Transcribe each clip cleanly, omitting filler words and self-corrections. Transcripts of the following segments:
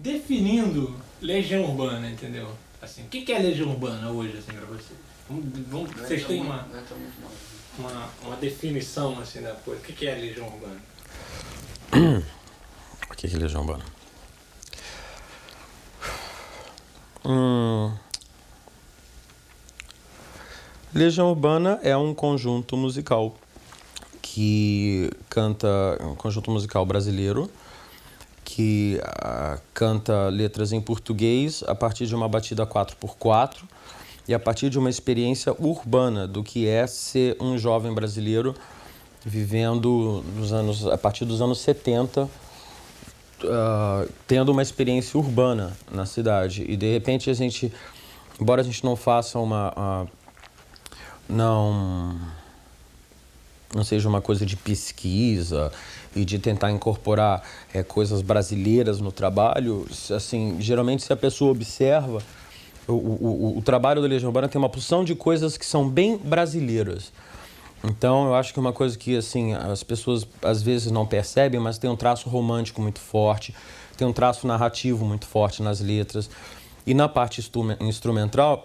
definindo Legião Urbana, entendeu? Assim, o que é Legião Urbana hoje, assim, pra vocês? Vocês têm uma definição, assim, da coisa. O que é Legião Urbana? O que é Legião Urbana? Legião Urbana é um conjunto musical que canta, um conjunto musical brasileiro que canta letras em português a partir de uma batida 4x4 e a partir de uma experiência urbana do que é ser um jovem brasileiro vivendo a partir dos anos 70, tendo uma experiência urbana na cidade. E de repente embora a gente não faça não seja uma coisa de pesquisa e de tentar incorporar coisas brasileiras no trabalho, assim, geralmente se a pessoa observa, o trabalho da Legião Urbana tem uma porção de coisas que são bem brasileiras. Então, eu acho que uma coisa que, assim, as pessoas às vezes não percebem, mas tem um traço romântico muito forte, tem um traço narrativo muito forte nas letras. E na parte instrumental... instrumental...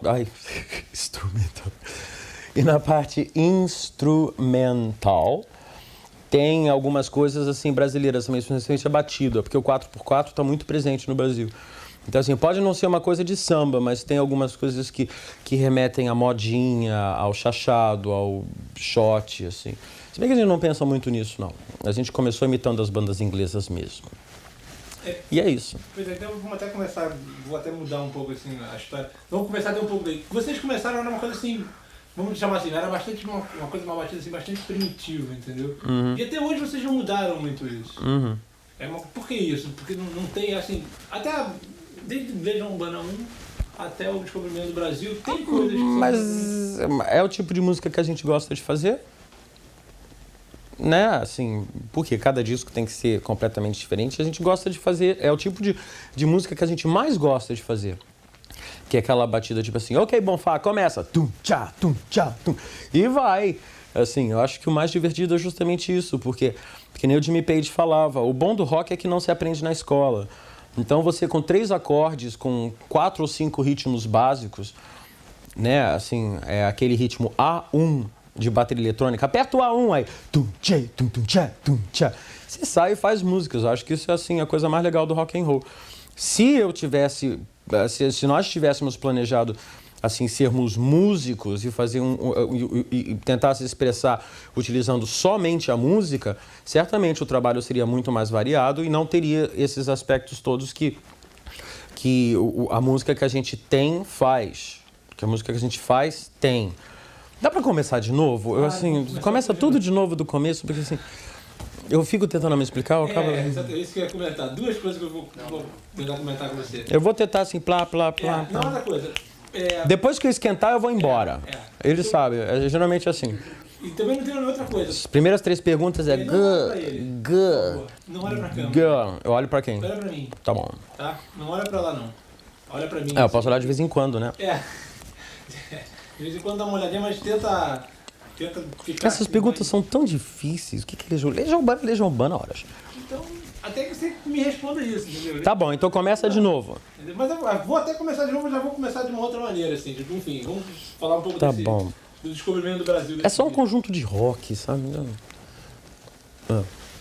E na parte instrumental, tem algumas coisas, assim, brasileiras também, especialmente a batida, porque o 4x4 está muito presente no Brasil. Então, assim, pode não ser uma coisa de samba, mas tem algumas coisas que remetem à modinha, ao chachado, ao shot, assim. Se bem que a gente não pensa muito nisso, não. A gente começou imitando as bandas inglesas mesmo. E é isso. Pois é, então vamos até começar, vou até mudar um pouco, assim, a história. Vamos começar até um pouco daí. Vocês começaram, era uma coisa assim, vamos chamar assim, era bastante uma coisa, uma batida assim, bastante primitiva, entendeu? E até hoje vocês não mudaram muito isso. Por que isso? Porque não tem, assim, até... Desde Legião Urbana 1 até o descobrimento do Brasil, tem coisas que são... Mas é o tipo de música que a gente gosta de fazer? Né? Assim, porque cada disco tem que ser completamente diferente. A gente gosta de fazer... É o tipo de música que a gente mais gosta de fazer. Que é aquela batida tipo assim... Ok, Bonfá, começa. Tum, tchá, tum, tchá, tum. E vai. Assim, eu acho que o mais divertido é justamente isso. Porque nem o Jimmy Page falava. O bom do rock é que não se aprende na escola. Então, você com 3 acordes, com 4 ou 5 ritmos básicos, né, assim, é aquele ritmo A1 de bateria eletrônica, aperta o A1 aí, tum, tchê, tum, tum, tchá, tum, tchá. Você sai e faz músicas. Eu acho que isso é, assim, a coisa mais legal do rock and roll. Se nós tivéssemos planejado, assim, sermos músicos e fazer e tentar se expressar utilizando somente a música, certamente o trabalho seria muito mais variado e não teria esses aspectos todos que a música que a gente tem faz. Que a música que a gente faz tem. Dá pra começar de novo? Começa tudo de novo do começo, porque assim... Eu fico tentando me explicar, eu acabo... É isso que eu ia comentar. 2 coisas que eu vou tentar comentar com você. Eu vou tentar assim, plá. Não, outra coisa... Depois que eu esquentar, eu vou embora. Ele sabe, é geralmente assim. E também não tem outra coisa. As primeiras 3 perguntas é Não olha pra câmera. Eu olho pra quem? Olha pra mim. Tá bom. Tá? Não olha pra lá, não. Olha pra mim. Eu posso olhar de vez em quando, né? De vez em quando dá uma olhadinha, mas tenta ficar... Essas perguntas são tão difíceis. O que é Legião Urbana, horas? Então, até que você me responda isso, entendeu? Tá bom, então começa de novo. Mas eu vou até começar de novo, já vou começar de uma outra maneira, assim. Tipo, enfim, vamos falar um pouco do descobrimento do Brasil. É só um conjunto de rock, sabe?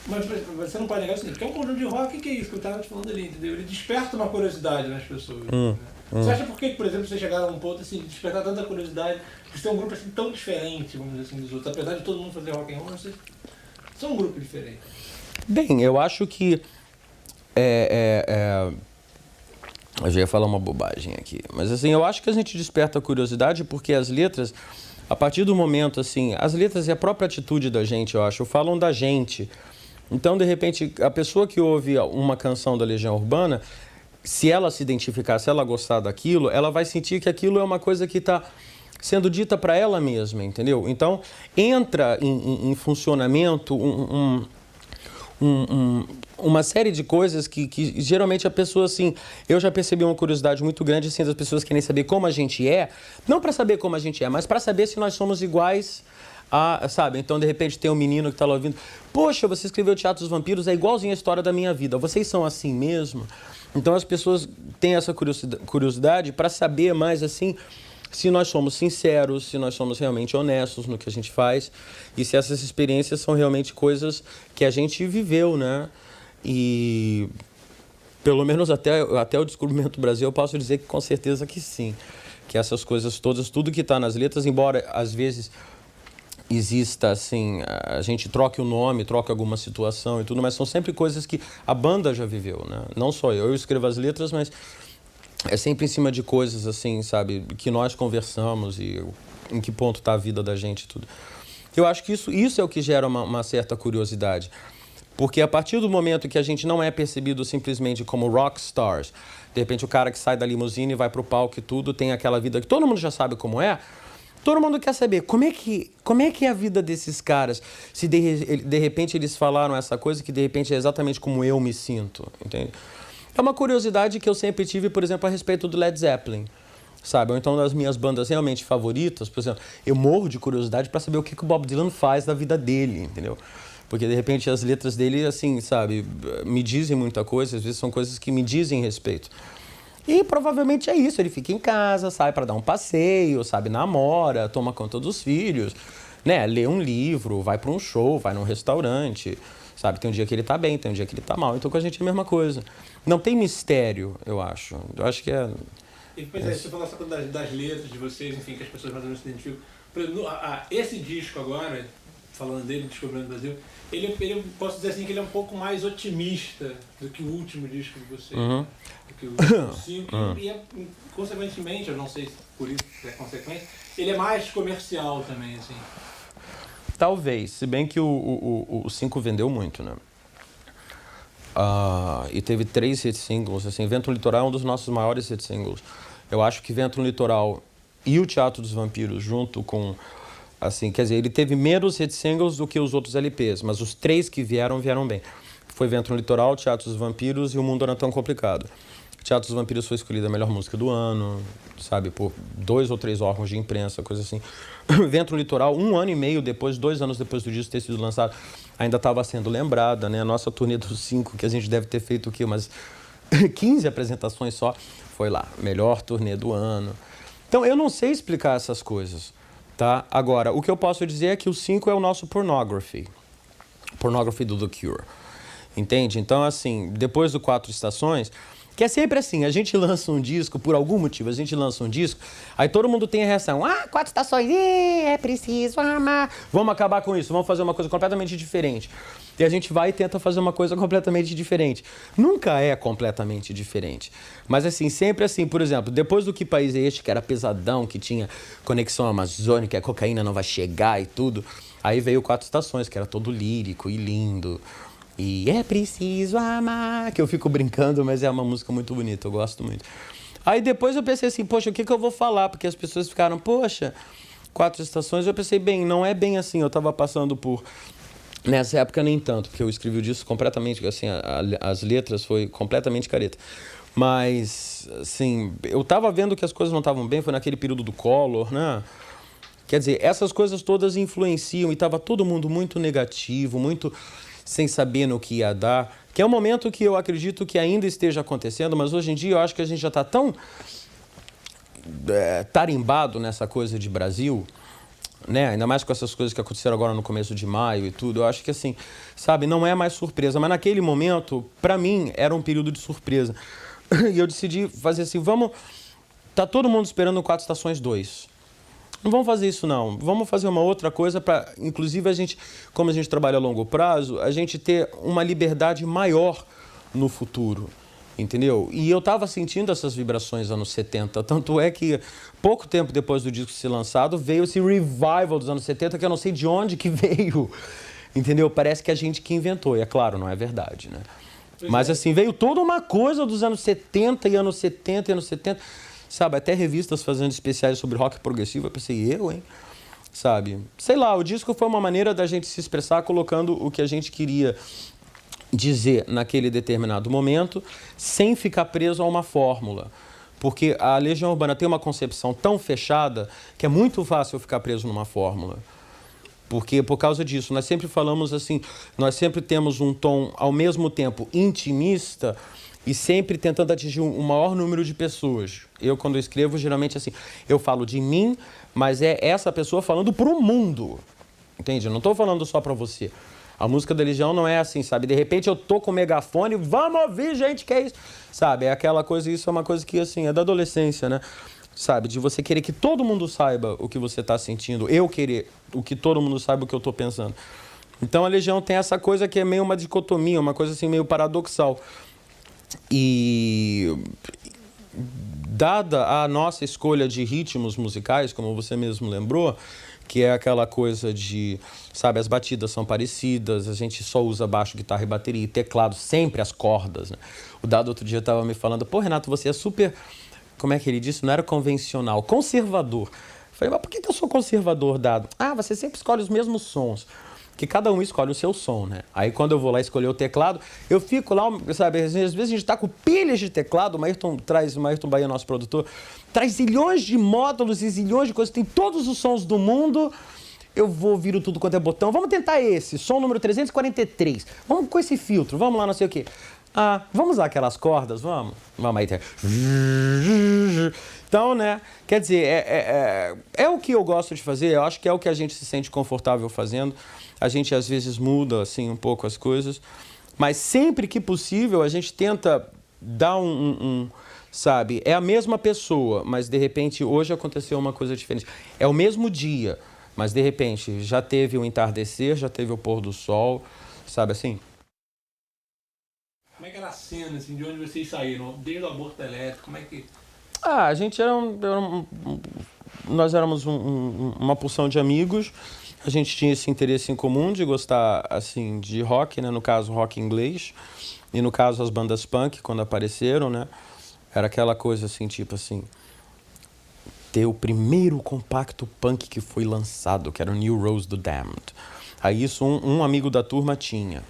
Mas você não pode negar o seguinte, que é um conjunto de rock, que é isso que eu estava te falando ali, entendeu? Ele desperta uma curiosidade nas pessoas. Né? Você acha por que, por exemplo, vocês chegaram a um ponto assim, de despertar tanta curiosidade, de ser um grupo assim, tão diferente, vamos dizer assim, dos outros? Apesar de todo mundo fazer rock and roll, vocês são um grupo diferente. Bem, eu acho que eu já ia falar uma bobagem aqui, mas assim, eu acho que a gente desperta a curiosidade porque as letras, a partir do momento, assim, as letras e a própria atitude da gente, eu acho, falam da gente. Então, de repente, a pessoa que ouve uma canção da Legião Urbana, se ela se identificar, se ela gostar daquilo, ela vai sentir que aquilo é uma coisa que está sendo dita para ela mesma, entendeu? Então, entra em funcionamento uma série de coisas que geralmente a pessoa, assim... Eu já percebi uma curiosidade muito grande, assim, das pessoas querem saber como a gente é. Não para saber como a gente é, mas para saber se nós somos iguais a... Sabe? Então, de repente, tem um menino que está lá ouvindo... Poxa, você escreveu Teatro dos Vampiros, é igualzinho a história da minha vida. Vocês são assim mesmo? Então as pessoas têm essa curiosidade para saber mais assim se nós somos sinceros, se nós somos realmente honestos no que a gente faz e se essas experiências são realmente coisas que a gente viveu, né? E pelo menos até o descobrimento do Brasil eu posso dizer que com certeza que sim, que essas coisas todas, tudo que está nas letras, embora às vezes exista assim, a gente troque o nome, troque alguma situação e tudo, mas são sempre coisas que a banda já viveu, né? Não só eu escrevo as letras, mas é sempre em cima de coisas assim, sabe, que nós conversamos e em que ponto está a vida da gente e tudo. Eu acho que isso é o que gera uma certa curiosidade, porque a partir do momento que a gente não é percebido simplesmente como rock stars, de repente o cara que sai da limusine e vai pro palco e tudo, tem aquela vida que todo mundo já sabe como é, todo mundo quer saber como é que é a vida desses caras, se de repente eles falaram essa coisa que de repente é exatamente como eu me sinto, entende? É uma curiosidade que eu sempre tive, por exemplo, a respeito do Led Zeppelin, sabe? Ou então das minhas bandas realmente favoritas, por exemplo, eu morro de curiosidade para saber o que o Bob Dylan faz da vida dele, entendeu? Porque de repente as letras dele, assim, sabe, me dizem muita coisa, às vezes são coisas que me dizem respeito. E provavelmente é isso, ele fica em casa, sai para dar um passeio, sabe, namora, toma conta dos filhos, né? Lê um livro, vai para um show, vai num restaurante, sabe? Tem um dia que ele tá bem, tem um dia que ele tá mal. Então com a gente é a mesma coisa. Não tem mistério, eu acho. Eu acho que é... E, pois é, você falou essa coisa das letras de vocês, enfim, que as pessoas mais ou menos se identificam. Por exemplo, esse disco agora, falando dele, Descobrindo o Brasil, ele posso dizer assim que ele é um pouco mais otimista do que o último disco de vocês. Uhum. Do que o 5. E, consequentemente, eu não sei se por isso é consequência, ele é mais comercial também, assim. Talvez, se bem que o 5 vendeu muito, né? E teve 3 hit singles, assim, Vento no Litoral é um dos nossos maiores hit singles. Eu acho que Vento no Litoral e o Teatro dos Vampiros, junto com, assim, quer dizer, ele teve menos hit singles do que os outros LPs, mas os 3 que vieram bem. Foi Vento no Litoral, Teatro dos Vampiros e O Mundo Era Tão Complicado. Teatro dos Vampiros foi escolhida a melhor música do ano, sabe, por 2 ou 3 órgãos de imprensa, coisa assim. Vento no Litoral, 1 ano e meio depois, 2 anos depois do disco ter sido lançado, ainda estava sendo lembrada, né? A nossa turnê dos 5, que a gente deve ter feito o quê? Umas 15 apresentações só, foi lá, melhor turnê do ano. Então, eu não sei explicar essas coisas, tá? Agora, o que eu posso dizer é que o 5 é o nosso Pornography do The Cure, entende? Então, assim, depois do 4 Estações... Que é sempre assim, a gente lança um disco, por algum motivo, a gente lança um disco, aí todo mundo tem a reação, 4 estações, é preciso amar, vamos acabar com isso, vamos fazer uma coisa completamente diferente. E a gente vai e tenta fazer uma coisa completamente diferente. Nunca é completamente diferente. Mas assim, sempre assim, por exemplo, depois do Que País é Este, que era pesadão, que tinha conexão amazônica, a cocaína não vai chegar e tudo, aí veio 4 Estações, que era todo lírico e lindo. E é preciso amar, que eu fico brincando, mas é uma música muito bonita, eu gosto muito. Aí depois eu pensei assim, poxa, o que eu vou falar? Porque as pessoas ficaram, poxa, 4 Estações. Eu pensei, bem, não é bem assim, eu estava passando por... Nessa época nem tanto, porque eu escrevi o disco completamente, assim, as letras foi completamente careta. Mas, assim, eu estava vendo que as coisas não estavam bem, foi naquele período do Collor, né? Quer dizer, essas coisas todas influenciam e estava todo mundo muito negativo, muito... sem saber no que ia dar, que é um momento que eu acredito que ainda esteja acontecendo, mas hoje em dia eu acho que a gente já está tão tarimbado nessa coisa de Brasil, né? Ainda mais com essas coisas que aconteceram agora no começo de maio e tudo, eu acho que assim, sabe, não é mais surpresa, mas naquele momento, para mim, era um período de surpresa. E eu decidi fazer assim, tá todo mundo esperando o 4 Estações 2. Não vamos fazer isso, não. Vamos fazer uma outra coisa para, inclusive, a gente, como a gente trabalha a longo prazo, a gente ter uma liberdade maior no futuro, entendeu? E eu estava sentindo essas vibrações anos 70, tanto é que pouco tempo depois do disco ser lançado, veio esse revival dos anos 70, que eu não sei de onde que veio, entendeu? Parece que a gente que inventou, e é claro, não é verdade, né? Mas assim, veio toda uma coisa dos anos 70 e anos 70 e anos 70... Sabe, até revistas fazendo especiais sobre rock progressivo, eu pensei, hein? Sabe? Sei lá, o disco foi uma maneira da gente se expressar colocando o que a gente queria dizer naquele determinado momento, sem ficar preso a uma fórmula. Porque a Legião Urbana tem uma concepção tão fechada que é muito fácil ficar preso numa fórmula. Porque, por causa disso, nós sempre falamos assim, nós sempre temos um tom, ao mesmo tempo, intimista e sempre tentando atingir um maior número de pessoas. Eu, quando eu escrevo, geralmente assim, eu falo de mim, mas é essa pessoa falando pro mundo. Entende? Eu não estou falando só para você. A música da Legião não é assim, sabe? De repente eu tô com o megafone, vamos ouvir, gente, que é isso? Sabe? É aquela coisa, isso é uma coisa que, assim, é da adolescência, né? Sabe? De você querer que todo mundo saiba o que você está sentindo. Eu querer o que todo mundo saiba o que eu estou pensando. Então a Legião tem essa coisa que é meio uma dicotomia, uma coisa assim meio paradoxal. E dada a nossa escolha de ritmos musicais, como você mesmo lembrou, que é aquela coisa de, sabe, as batidas são parecidas, a gente só usa baixo, guitarra e bateria, e teclado, sempre as cordas, né? O Dado outro dia estava me falando, pô, Renato, você é super, como é que ele disse? Não era convencional, conservador. Eu falei, mas por que eu sou conservador, Dado? Ah, você sempre escolhe os mesmos sons. Que cada um escolhe o seu som, né? Aí quando eu vou lá escolher o teclado, eu fico lá, sabe, às vezes a gente tá com pilhas de teclado, o Ayrton Bahia, nosso produtor, traz zilhões de módulos e zilhões de coisas, tem todos os sons do mundo, eu vou ouvir tudo quanto é botão, vamos tentar esse, som número 343, vamos com esse filtro, vamos lá, não sei o quê. Ah, vamos usar aquelas cordas, vamos? Vamos aí. Então, né, quer dizer, é o que eu gosto de fazer, eu acho que é o que a gente se sente confortável fazendo. A gente, às vezes, muda, assim, um pouco as coisas. Mas sempre que possível, a gente tenta dar sabe, é a mesma pessoa, mas, de repente, hoje aconteceu uma coisa diferente. É o mesmo dia, mas, de repente, já teve o entardecer, já teve o pôr do sol, sabe assim? Como é que era a cena, assim, de onde vocês saíram? Desde o aborto elétrico, como é que... Ah, a gente nós éramos uma porção de amigos. A gente tinha esse interesse em comum de gostar, assim, de rock, né? No caso, rock inglês. E, no caso, as bandas punk, quando apareceram, né? Era aquela coisa, assim, tipo assim... Ter o primeiro compacto punk que foi lançado, que era o New Rose do Damned. Aí isso um amigo da turma tinha.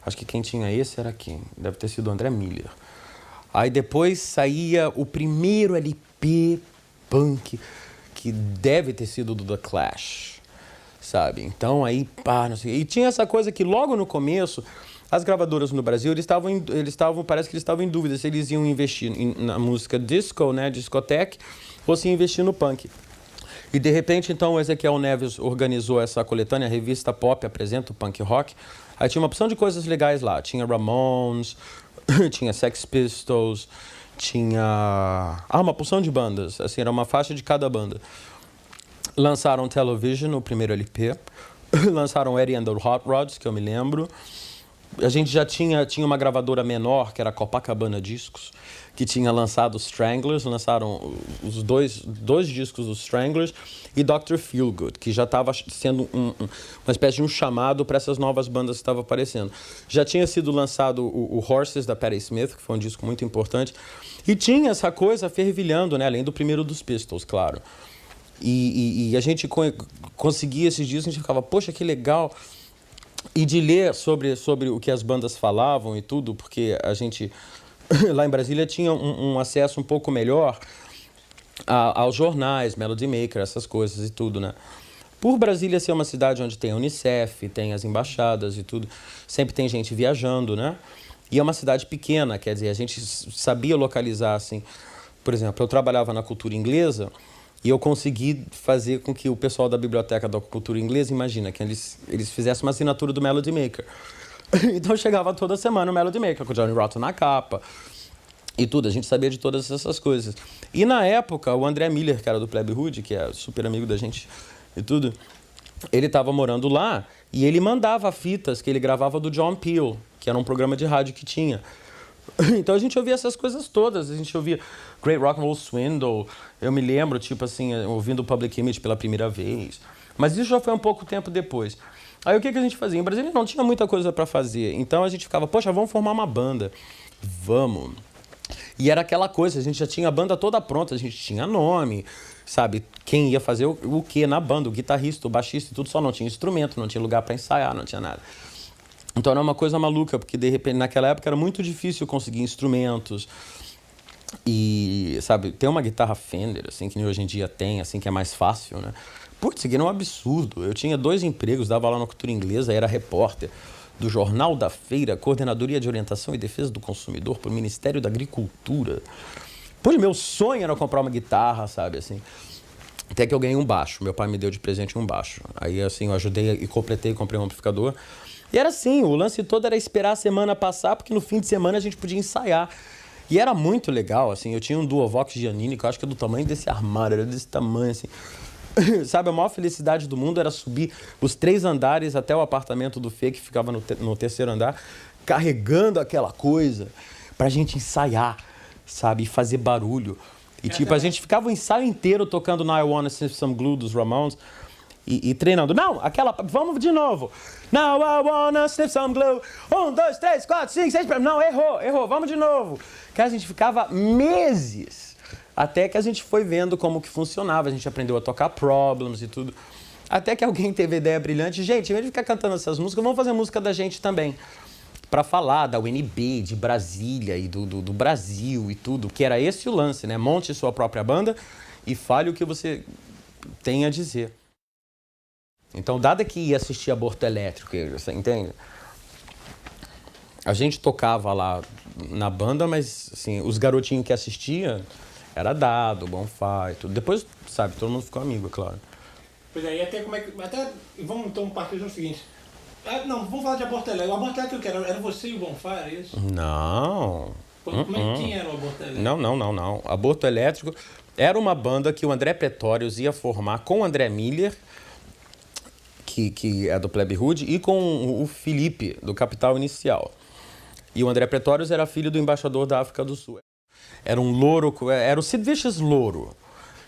Acho que quem tinha esse era quem? Deve ter sido o André Miller. Aí depois saía o primeiro LP punk, que deve ter sido do The Clash, sabe? Então aí, pá, não sei. E tinha essa coisa que logo no começo, as gravadoras no Brasil, parece que eles estavam em dúvida se eles iam investir na música disco, né, discoteque, ou se investir no punk. E de repente, então, o Ezequiel Neves organizou essa coletânea, a revista Pop apresenta o punk rock. Aí tinha uma opção de coisas legais lá, tinha Ramones, tinha Sex Pistols, tinha... uma porção de bandas, assim, era uma faixa de cada banda. Lançaram Television, o primeiro LP, lançaram Eddie and the Hot Rods, que eu me lembro. A gente já tinha uma gravadora menor, que era a Copacabana Discos, que tinha lançado os Stranglers, lançaram os dois discos dos Stranglers e Dr. Feelgood, que já estava sendo uma espécie de um chamado para essas novas bandas que estavam aparecendo. Já tinha sido lançado o Horses, da Patti Smith, que foi um disco muito importante, e tinha essa coisa fervilhando, né, além do primeiro dos Pistols, claro. E a gente conseguia esses discos, a gente ficava, poxa, que legal... E de ler sobre o que as bandas falavam e tudo, porque a gente, lá em Brasília, tinha um acesso um pouco melhor aos jornais, Melody Maker, essas coisas e tudo, né? Por Brasília ser uma cidade onde tem a Unicef, tem as embaixadas e tudo, sempre tem gente viajando, né? E é uma cidade pequena, quer dizer, a gente sabia localizar, assim... Por exemplo, eu trabalhava na cultura inglesa... E eu consegui fazer com que o pessoal da Biblioteca da Cultura Inglesa, imagina, que eles fizessem uma assinatura do Melody Maker. Então chegava toda semana o Melody Maker, com o Johnny Rotten na capa e tudo. A gente sabia de todas essas coisas. E na época, o André Miller, que era do Plebe Hood, que é super amigo da gente e tudo, ele estava morando lá e ele mandava fitas que ele gravava do John Peel, que era um programa de rádio que tinha. Então a gente ouvia essas coisas todas, a gente ouvia Great Rock and Roll Swindle, eu me lembro, tipo assim, ouvindo o Public Image pela primeira vez, mas isso já foi um pouco tempo depois. Aí o que a gente fazia? Em Brasília não tinha muita coisa para fazer, então a gente ficava, poxa, vamos formar uma banda, vamos. E era aquela coisa, a gente já tinha a banda toda pronta, a gente tinha nome, sabe, quem ia fazer o que na banda, o guitarrista, o baixista e tudo, só não tinha instrumento, não tinha lugar para ensaiar, não tinha nada. Então era uma coisa maluca, porque de repente naquela época era muito difícil conseguir instrumentos. E, sabe, ter uma guitarra Fender, assim, que nem hoje em dia tem, assim, que é mais fácil, né? Putz, isso aqui era um absurdo. Eu tinha 2 empregos, dava lá na cultura inglesa, era repórter. do Jornal da Feira, Coordenadoria de Orientação e Defesa do Consumidor, para o Ministério da Agricultura. Pois meu sonho era comprar uma guitarra, sabe, assim. Até que eu ganhei um baixo. Meu pai me deu de presente um baixo. Aí, assim, eu ajudei e completei, comprei um amplificador. E era assim, o lance todo era esperar a semana passar, porque no fim de semana a gente podia ensaiar. E era muito legal, assim. Eu tinha um Duovox Giannini, que eu acho que é do tamanho desse armário, era desse tamanho, assim. Sabe, a maior felicidade do mundo era subir os 3 andares até o apartamento do Fê, que ficava no terceiro andar, carregando aquela coisa pra gente ensaiar, sabe, e fazer barulho. E tipo, a gente ficava o ensaio inteiro tocando Now I Wanna Sniff Some Glue dos Ramones e treinando. Não, aquela, vamos de novo. Now I wanna sniff some glue. 1, 2, 3, 4, 5, 6, não, errou, vamos de novo. Que a gente ficava meses. Até que a gente foi vendo como que funcionava, a gente aprendeu a tocar Problems e tudo. Até que alguém teve a ideia brilhante, gente, em vez de ficar cantando essas músicas, vamos fazer música da gente também. Para falar da UNB, de Brasília e do Brasil e tudo, que era esse o lance, né? Monte sua própria banda e fale o que você tem a dizer. Então, dada que ia assistir Aborto Elétrico, você entende? A gente tocava lá na banda, mas assim, os garotinhos que assistiam... Era Dado, Bonfá e tudo. Depois, sabe, todo mundo ficou amigo, é claro. Pois é, e até como é que... Até, vamos então partir no seguinte. Não, vamos falar de Aborto Elétrico. O Aborto Elétrico era você e o Bonfá, era isso? Não. Quem era o Aborto Elétrico? Não. Aborto Elétrico era uma banda que o André Pretórios ia formar com o André Miller, que é do Plebe Rude, e com o Felipe, do Capital Inicial. E o André Pretórios era filho do embaixador da África do Sul. Era um louro, era o Sid Vicious louro.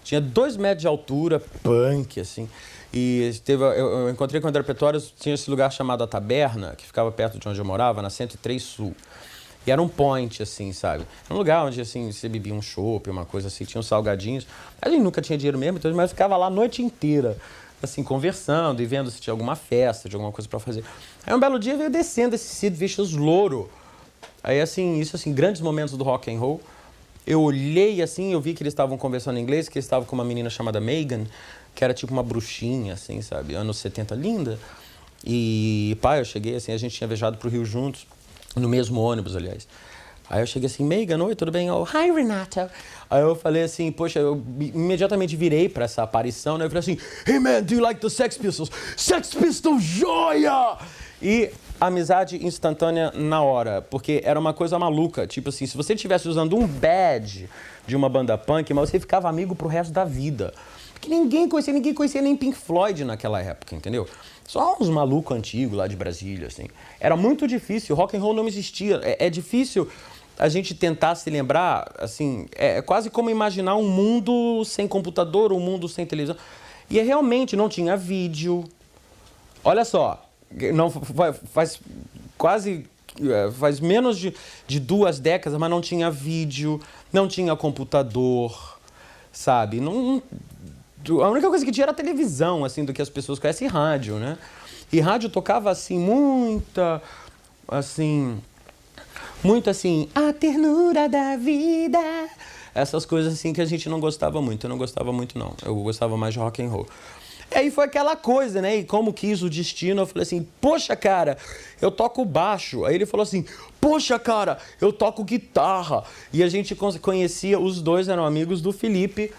Tinha 2 metros de altura, punk, assim. E eu encontrei com o André Pretórios, tinha esse lugar chamado A Taberna, que ficava perto de onde eu morava, na 103 Sul. E era um point, assim, sabe? Era um lugar onde, assim, você bebia um chopp, uma coisa assim, tinha uns salgadinhos. A gente nunca tinha dinheiro mesmo, então, mas ficava lá a noite inteira, assim, conversando e vendo se tinha alguma festa, de alguma coisa pra fazer. Aí um belo dia veio descendo esse Sid Vicious louro. Aí, assim, isso, assim, grandes momentos do rock and roll. Eu olhei assim, eu vi que eles estavam conversando em inglês, que eles estavam com uma menina chamada Megan, que era tipo uma bruxinha, assim, sabe? Anos 70, linda. E, pá, eu cheguei assim, a gente tinha viajado pro Rio juntos, no mesmo ônibus, aliás. Aí eu cheguei assim, Megan, oi, tudo bem? Oh, hi, Renato. Aí eu falei assim, poxa, eu imediatamente virei pra essa aparição, né? Eu falei assim, hey man, do you like the Sex Pistols? Sex Pistols, joia! E amizade instantânea na hora, porque era uma coisa maluca. Tipo assim, se você estivesse usando um badge de uma banda punk, mas você ficava amigo pro resto da vida. Porque ninguém conhecia nem Pink Floyd naquela época, entendeu? Só uns malucos antigos lá de Brasília, assim. Era muito difícil, rock and roll não existia. É difícil a gente tentar se lembrar, assim, é quase como imaginar um mundo sem computador, um mundo sem televisão. E realmente não tinha vídeo. Olha só, não, faz menos de 2 décadas, mas não tinha vídeo, não tinha computador, sabe? A única coisa que tinha era a televisão, assim, do que as pessoas conhecem, e rádio, né? E rádio tocava, assim, muito assim, a ternura da vida. Essas coisas, assim, que a gente não gostava muito. Eu não gostava muito, não. Eu gostava mais de rock and roll. E aí foi aquela coisa, né? E como quis o destino, eu falei assim, poxa, cara, eu toco baixo. Aí ele falou assim, poxa, cara, eu toco guitarra. E a gente conhecia, os dois eram amigos do Felipe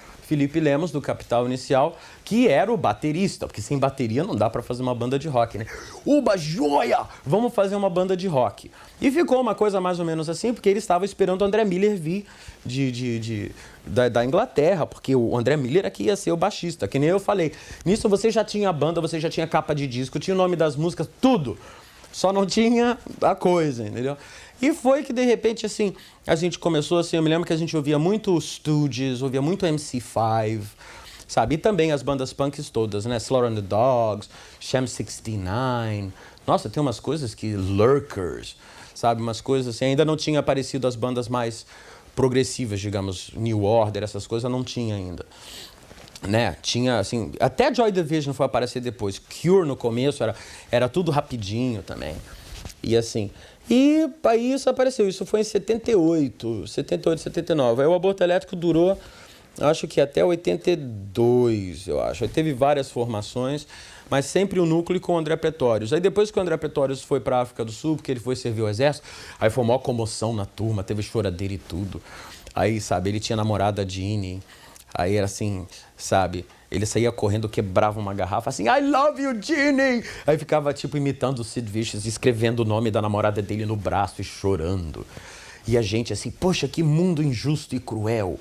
Lemos, do Capital Inicial, que era o baterista, porque sem bateria não dá pra fazer uma banda de rock, né? Uba, joia! Vamos fazer uma banda de rock. E ficou uma coisa mais ou menos assim, porque ele estava esperando o André Miller vir da Inglaterra, porque o André Miller aqui ia ser o baixista, que nem eu falei. Nisso você já tinha banda, você já tinha capa de disco, tinha o nome das músicas, tudo. Só não tinha a coisa, entendeu? E foi que, de repente, assim, a gente começou, assim, eu me lembro que a gente ouvia muito Stooges, ouvia muito MC5, sabe? E também as bandas punks todas, né? Slaughter and the Dogs, Sham 69. Nossa, tem umas coisas que... Lurkers, sabe? Umas coisas assim, ainda não tinha aparecido as bandas mais progressivas, digamos, New Order, essas coisas não tinha ainda. Né? Tinha, assim, até Joy Division foi aparecer depois. Cure no começo era tudo rapidinho também. E assim, e aí isso apareceu, isso foi em 78, 79. Aí o Aborto Elétrico durou, acho que até 82, eu acho. Aí teve várias formações, mas sempre o núcleo com o André Pretórios. Aí depois que o André Pretórios foi para a África do Sul, porque ele foi servir o exército, aí foi uma maior comoção na turma, teve choradeira e tudo. Aí, sabe, ele tinha namorada Jeannie, aí era assim, sabe, ele saía correndo, quebrava uma garrafa, assim, I love you, Jeannie! Aí ficava, tipo, imitando o Sid Vicious, escrevendo o nome da namorada dele no braço e chorando. E a gente assim, poxa, que mundo injusto e cruel.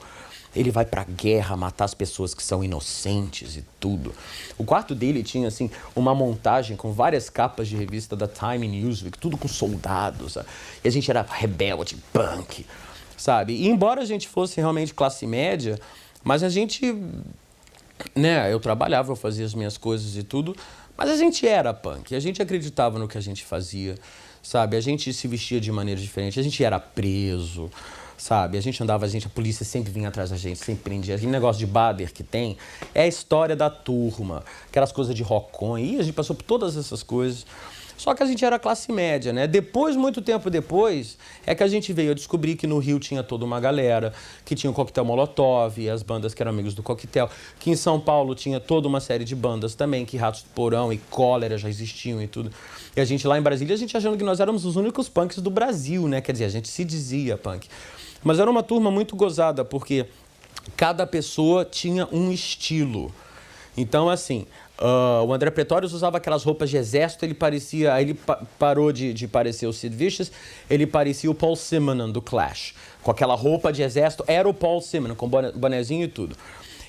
Ele vai pra guerra matar as pessoas que são inocentes e tudo. O quarto dele tinha, assim, uma montagem com várias capas de revista da Time e Newsweek, tudo com soldados. Sabe? E a gente era rebelde, punk, sabe? E embora a gente fosse realmente classe média, mas a gente, né, eu trabalhava, eu fazia as minhas coisas e tudo, mas a gente era punk, a gente acreditava no que a gente fazia, sabe? A gente se vestia de maneira diferente, a gente era preso, sabe? A gente andava, a polícia sempre vinha atrás da gente, sempre prendia. Aquele negócio de Bader que tem é a história da turma, aquelas coisas de rockon, e a gente passou por todas essas coisas. Só que a gente era classe média, né? Depois, muito tempo depois, é que a gente veio a descobrir que no Rio tinha toda uma galera, que tinha o Coquetel Molotov, e as bandas que eram amigos do Coquetel, que em São Paulo tinha toda uma série de bandas também, que Ratos do Porão e Cólera já existiam e tudo. E a gente lá em Brasília, a gente achando que nós éramos os únicos punks do Brasil, né? Quer dizer, a gente se dizia punk. Mas era uma turma muito gozada, porque cada pessoa tinha um estilo. Então, assim, o André Pretórios usava aquelas roupas de exército, ele parecia... Aí ele parou de parecer o Sid Vicious, ele parecia o Paul Simonon do Clash. Com aquela roupa de exército, era o Paul Simonon, com bonezinho e tudo.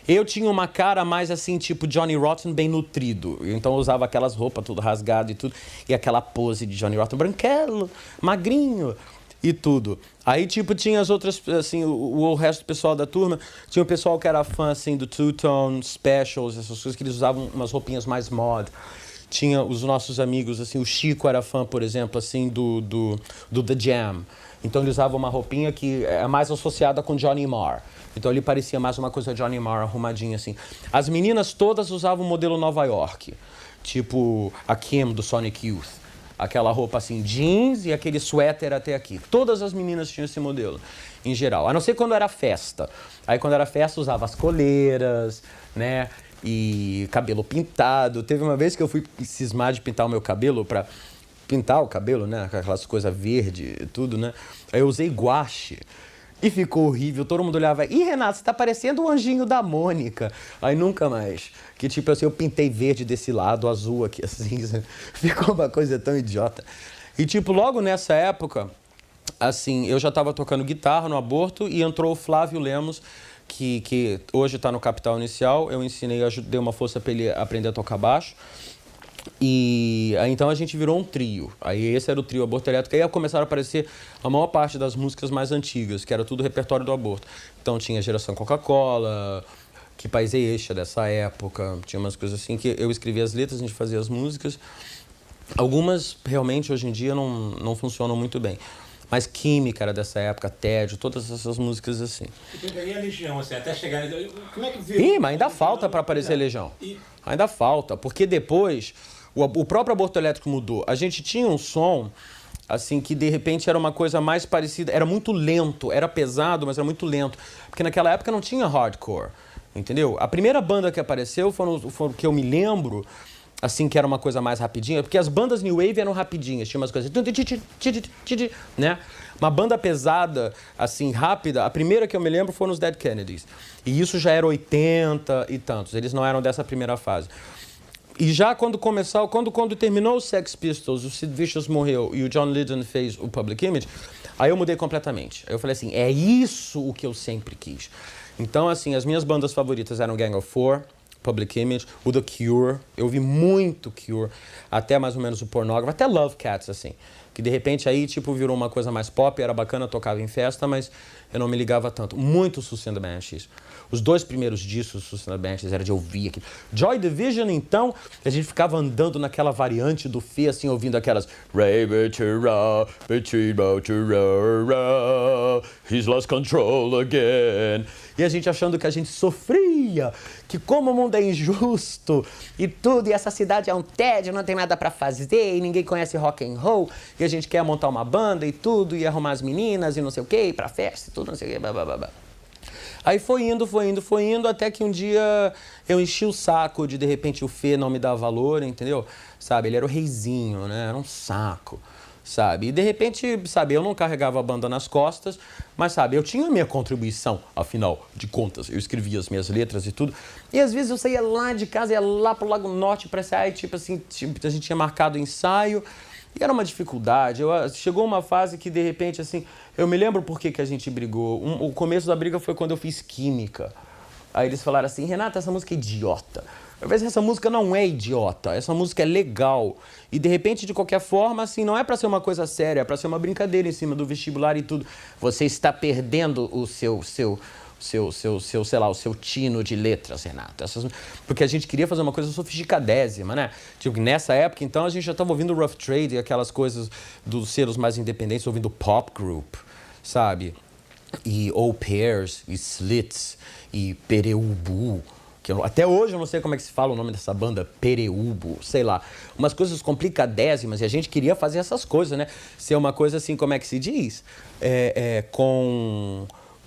Eu tinha uma cara mais assim, tipo Johnny Rotten, bem nutrido. Então eu usava aquelas roupas tudo rasgado e tudo. E aquela pose de Johnny Rotten, branquelo, magrinho e tudo. Aí, tipo, tinha as outras, assim, o resto do pessoal da turma. Tinha o pessoal que era fã, assim, do Two-Tone, Specials, essas coisas, que eles usavam umas roupinhas mais mod. Tinha os nossos amigos, assim, o Chico era fã, por exemplo, assim, do The Jam. Então ele usava uma roupinha que é mais associada com Johnny Marr. Então ele parecia mais uma coisa Johnny Marr, arrumadinha, assim. As meninas todas usavam o modelo Nova York. Tipo a Kim, do Sonic Youth. Aquela roupa assim, jeans e aquele suéter até aqui. Todas as meninas tinham esse modelo, em geral. A não ser quando era festa. Aí quando era festa usava as coleiras, né? E cabelo pintado. Teve uma vez que eu fui cismar de pintar o meu cabelo pra pintar o cabelo, né? Aquelas coisas verde e tudo, né? Aí eu usei guache. E ficou horrível, todo mundo olhava, ih, Renato, você tá parecendo o anjinho da Mônica. Aí nunca mais. Que tipo assim, eu pintei verde desse lado, azul aqui, assim. Ficou uma coisa tão idiota. E tipo, logo nessa época, assim, eu já tava tocando guitarra no Aborto e entrou o Flávio Lemos, que hoje tá no Capital Inicial. Eu ensinei, dei uma força pra ele aprender a tocar baixo. E aí, então a gente virou um trio. Aí esse era o trio Aborto Elétrico. Aí começaram a aparecer a maior parte das músicas mais antigas, que era tudo repertório do Aborto. Então tinha Geração Coca-Cola, Que País é Este dessa época. Tinha umas coisas assim que eu escrevia as letras, a gente fazia as músicas. Algumas realmente hoje em dia não funcionam muito bem. Mas Química era dessa época, Tédio, todas essas músicas assim. E a Legião, assim, até chegar... Como é que viu? Ih, mas ainda falta para aparecer Legião. Ainda falta, porque depois o próprio Aborto Elétrico mudou. A gente tinha um som, assim, que de repente era uma coisa mais parecida, era muito lento, era pesado, mas era muito lento. Porque naquela época não tinha hardcore, entendeu? A primeira banda que apareceu foi que eu me lembro, assim, que era uma coisa mais rapidinha, porque as bandas New Wave eram rapidinhas, tinha umas coisas, né? Uma banda pesada, assim, rápida, a primeira que eu me lembro foi nos Dead Kennedys. E isso já era 80 e tantos, eles não eram dessa primeira fase. E já quando terminou o Sex Pistols, o Sid Vicious morreu e o John Lydon fez o Public Image, aí eu mudei completamente. Aí eu falei assim, é isso o que eu sempre quis. Então, assim, as minhas bandas favoritas eram Gang of Four, Public Image, o The Cure, eu ouvi muito Cure, até mais ou menos o Pornography, até Love Cats, assim, que de repente aí, tipo, virou uma coisa mais pop, era bacana, tocava em festa, mas eu não me ligava tanto. Muito Suicide and the Banshees. Os dois primeiros discos do Suicide and the Banshees era de ouvir aquilo. Joy Division, então, a gente ficava andando naquela variante do Fê, assim, ouvindo aquelas He's lost control again. E a gente achando que a gente sofria, que como o mundo é injusto e tudo, e essa cidade é um tédio, não tem nada pra fazer, e ninguém conhece rock and roll, e a gente quer montar uma banda e tudo, e arrumar as meninas e não sei o quê, ir pra festa e tudo, não sei o quê, blá, blá, blá, blá. Aí foi indo, até que um dia eu enchi o saco de repente, o Fê não me dava valor, entendeu? Sabe, ele era o reizinho, né? Era um saco, sabe? E, de repente, sabe, eu não carregava a banda nas costas, mas, sabe, eu tinha a minha contribuição, afinal de contas. Eu escrevia as minhas letras e tudo. E, às vezes, eu saía lá de casa, ia lá pro Lago Norte pra ensaiar, e, tipo assim, a gente tinha marcado o ensaio. E era uma dificuldade. Chegou uma fase que, de repente, assim, eu me lembro por que a gente brigou. O começo da briga foi quando eu fiz química. Aí eles falaram assim, Renato, essa música é idiota. Às vezes essa música não é idiota, essa música é legal. E, de repente, de qualquer forma, assim, não é pra ser uma coisa séria, é pra ser uma brincadeira em cima do vestibular e tudo. Você está perdendo o sei lá, o seu tino de letras, Renato. Porque a gente queria fazer uma coisa sofisticadésima, né? Tipo, nessa época, então, a gente já estava ouvindo Rough Trade e aquelas coisas dos selos mais independentes, ouvindo pop group, sabe? E Au Pairs, e Slits, e Pereubu. Até hoje eu não sei como é que se fala o nome dessa banda, Pereubo, sei lá. Umas coisas complicadésimas, e a gente queria fazer essas coisas, né? Ser uma coisa assim, como é que se diz? Com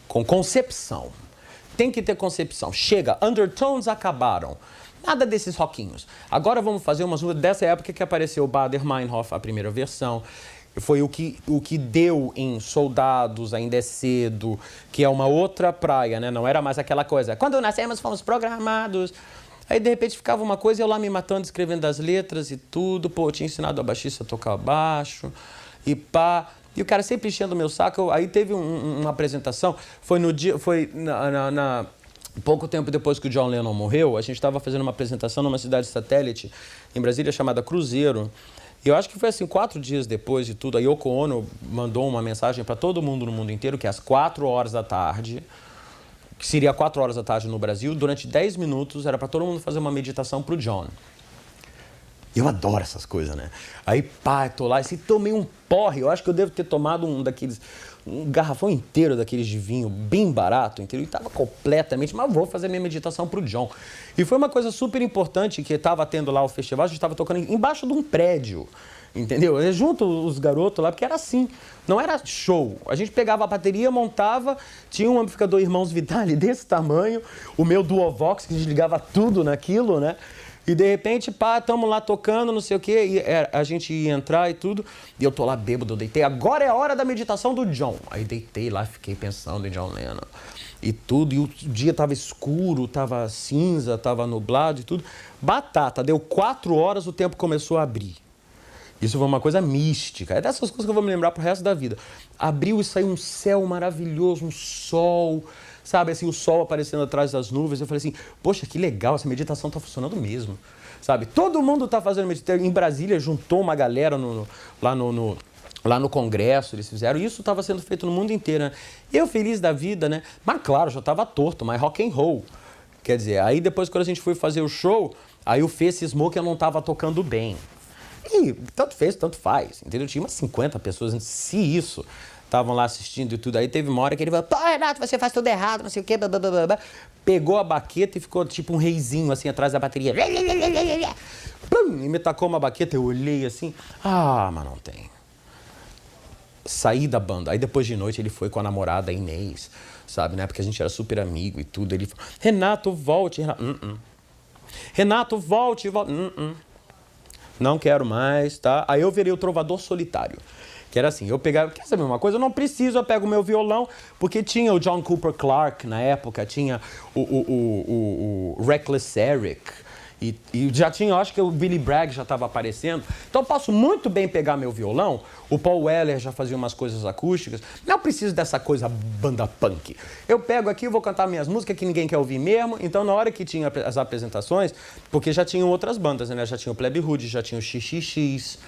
concepção. Tem que ter concepção. Chega, Undertones acabaram. Nada desses rockinhos. Agora vamos fazer umas músicas dessa época que apareceu o Baader Meinhof, a primeira versão. Foi o que deu em Soldados, Ainda é Cedo, que é uma outra praia, né? Não era mais aquela coisa. Quando nascemos, fomos programados. Aí, de repente, ficava uma coisa, eu lá me matando, escrevendo as letras e tudo. Pô, eu tinha ensinado a baixista a tocar baixo e pá. E o cara sempre enchendo o meu saco. Aí teve uma apresentação, pouco tempo depois que o John Lennon morreu, a gente estava fazendo uma apresentação numa cidade satélite em Brasília chamada Cruzeiro. E eu acho que foi assim, 4 dias depois de tudo, a Yoko Ono mandou uma mensagem para todo mundo no mundo inteiro, que às 4 horas da tarde, que seria 4 horas da tarde no Brasil, durante 10 minutos era para todo mundo fazer uma meditação pro John. Eu adoro essas coisas, né? Aí, pá, tô lá, assim, tomei um porre. Eu acho que eu devo ter tomado um garrafão inteiro daqueles de vinho, bem barato, entendeu? E tava completamente, mas vou fazer minha meditação pro John. E foi uma coisa super importante que tava tendo lá o festival, a gente tava tocando embaixo de um prédio, entendeu? Junto os garotos lá, porque era assim, não era show. A gente pegava a bateria, montava, tinha um amplificador Irmãos Vitali desse tamanho, o meu Duovox, que desligava tudo naquilo, né? E, de repente, pá, tamo lá tocando, não sei o quê, e a gente ia entrar e tudo, e eu tô lá bêbado, eu deitei, agora é a hora da meditação do John. Aí deitei lá, fiquei pensando em John Lennon e tudo, e o dia tava escuro, tava cinza, tava nublado e tudo. Batata, deu 4 horas, o tempo começou a abrir. Isso foi uma coisa mística, é dessas coisas que eu vou me lembrar pro resto da vida. Abriu e saiu um céu maravilhoso, um sol, sabe, assim, o sol aparecendo atrás das nuvens. Eu falei assim, poxa, que legal, essa meditação tá funcionando mesmo, sabe? Todo mundo tá fazendo meditação. Em Brasília, juntou uma galera lá no Congresso, eles fizeram. Isso estava sendo feito no mundo inteiro, né? Eu feliz da vida, né? Mas, claro, já estava torto, mas rock and roll. Quer dizer, aí depois, quando a gente foi fazer o show, aí o Fê cismou que eu não estava tocando bem. E tanto fez, tanto faz, entendeu? Tinha umas 50 pessoas, se isso, estavam lá assistindo e tudo. Aí teve uma hora que ele falou, pô, Renato, você faz tudo errado, não sei o quê, blá, blá, blá, blá. Pegou a baqueta e ficou tipo um reizinho, assim, atrás da bateria. Plum, e me tacou uma baqueta, eu olhei assim, mas não tem. Saí da banda. Aí depois de noite ele foi com a namorada Inês, sabe, né? Porque a gente era super amigo e tudo. Ele falou, Renato, volte. Renato, volte. Não quero mais, tá? Aí eu virei o trovador solitário. Que era assim, eu pegava, quer saber uma coisa? Eu não preciso, eu pego o meu violão, porque tinha o John Cooper Clarke na época, tinha o Reckless Eric, e já tinha, eu acho que o Billy Bragg já estava aparecendo. Então eu posso muito bem pegar meu violão, o Paul Weller já fazia umas coisas acústicas, não preciso dessa coisa banda punk. Eu pego aqui, vou cantar minhas músicas que ninguém quer ouvir mesmo, então na hora que tinha as apresentações, porque já tinham outras bandas, né? Já tinha o Plebe Hood, já tinha o XXX,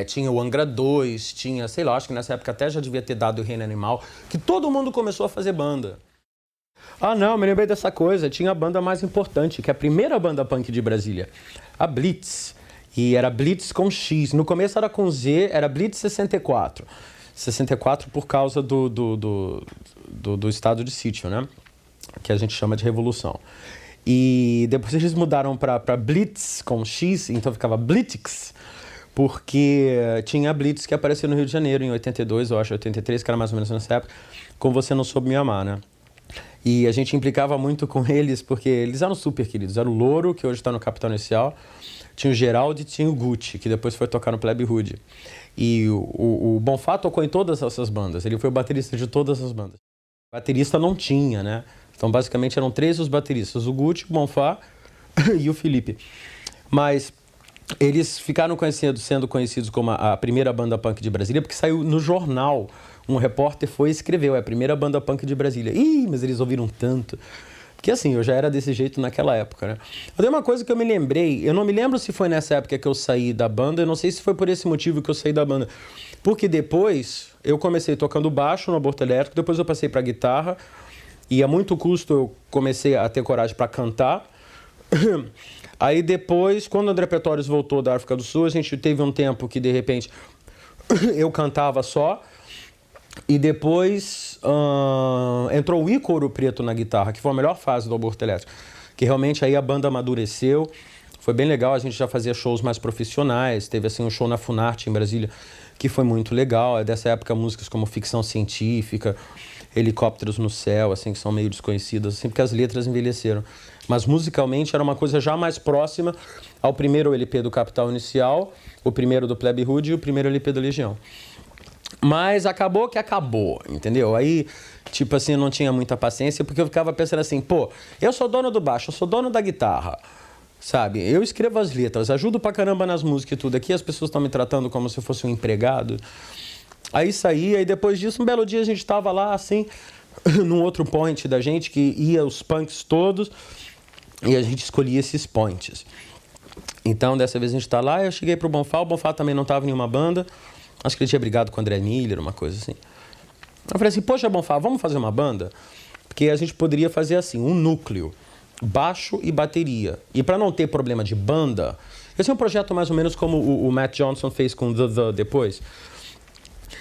tinha o Angra 2, tinha, sei lá, acho que nessa época até já devia ter dado o Reino Animal, que todo mundo começou a fazer banda. Não, me lembrei dessa coisa. Tinha a banda mais importante, que é a primeira banda punk de Brasília, a Blitz. E era Blitz com X. No começo era com Z, era Blitz 64. 64 por causa do estado de sítio, né? Que a gente chama de revolução. E depois eles mudaram para Blitz com X, então ficava Blitz, porque tinha a Blitz que apareceu no Rio de Janeiro em 82, eu acho, 83, que era mais ou menos nessa época, com Você Não Soube Me Amar, né? E a gente implicava muito com eles, porque eles eram super queridos. Era o Louro, que hoje está no Capital Inicial, tinha o Geraldo e tinha o Gucci, que depois foi tocar no Plebe Hood. E o Bonfá tocou em todas essas bandas, ele foi o baterista de todas as bandas. Baterista não tinha, né? Então, basicamente, eram 3 os bateristas, o Gucci, o Bonfá e o Felipe. Mas eles ficaram sendo conhecidos como a primeira banda punk de Brasília, porque saiu no jornal. Um repórter foi e escreveu, é a primeira banda punk de Brasília. Ih, mas eles ouviram tanto. Porque assim, eu já era desse jeito naquela época, né? Mas tem uma coisa que eu me lembrei, eu não me lembro se foi nessa época que eu saí da banda, eu não sei se foi por esse motivo que eu saí da banda. Porque depois eu comecei tocando baixo no Aborto Elétrico, depois eu passei pra guitarra, e a muito custo eu comecei a ter coragem para cantar. Aí depois, quando o André Pretórios voltou da África do Sul, a gente teve um tempo que de repente eu cantava só. E depois entrou o Ícaro Preto na guitarra, que foi a melhor fase do Aborto Elétrico. Que realmente aí a banda amadureceu, foi bem legal, a gente já fazia shows mais profissionais, teve assim um show na Funarte em Brasília, que foi muito legal. É dessa época músicas como Ficção Científica, Helicópteros no Céu, assim, que são meio desconhecidas, assim, porque as letras envelheceram. Mas musicalmente era uma coisa já mais próxima ao primeiro LP do Capital Inicial, o primeiro do Plebe Hood e o primeiro LP da Legião. Mas acabou que acabou, entendeu? Aí, tipo assim, eu não tinha muita paciência, porque eu ficava pensando assim, pô, eu sou dono do baixo, eu sou dono da guitarra, sabe? Eu escrevo as letras, ajudo pra caramba nas músicas e tudo. Aqui as pessoas estão me tratando como se eu fosse um empregado. Aí saí, aí depois disso, um belo dia a gente tava lá, assim, num outro point da gente, que ia os punks todos, e a gente escolhia esses points. Então, dessa vez a gente tá lá, eu cheguei pro Bonfá, o Bonfá também não tava em nenhuma banda. Acho que ele tinha brigado com o André Miller, uma coisa assim. Eu falei assim, poxa, Bonfá, vamos fazer uma banda? Porque a gente poderia fazer assim, um núcleo, baixo e bateria. E para não ter problema de banda, esse é um projeto mais ou menos como o Matt Johnson fez com The depois.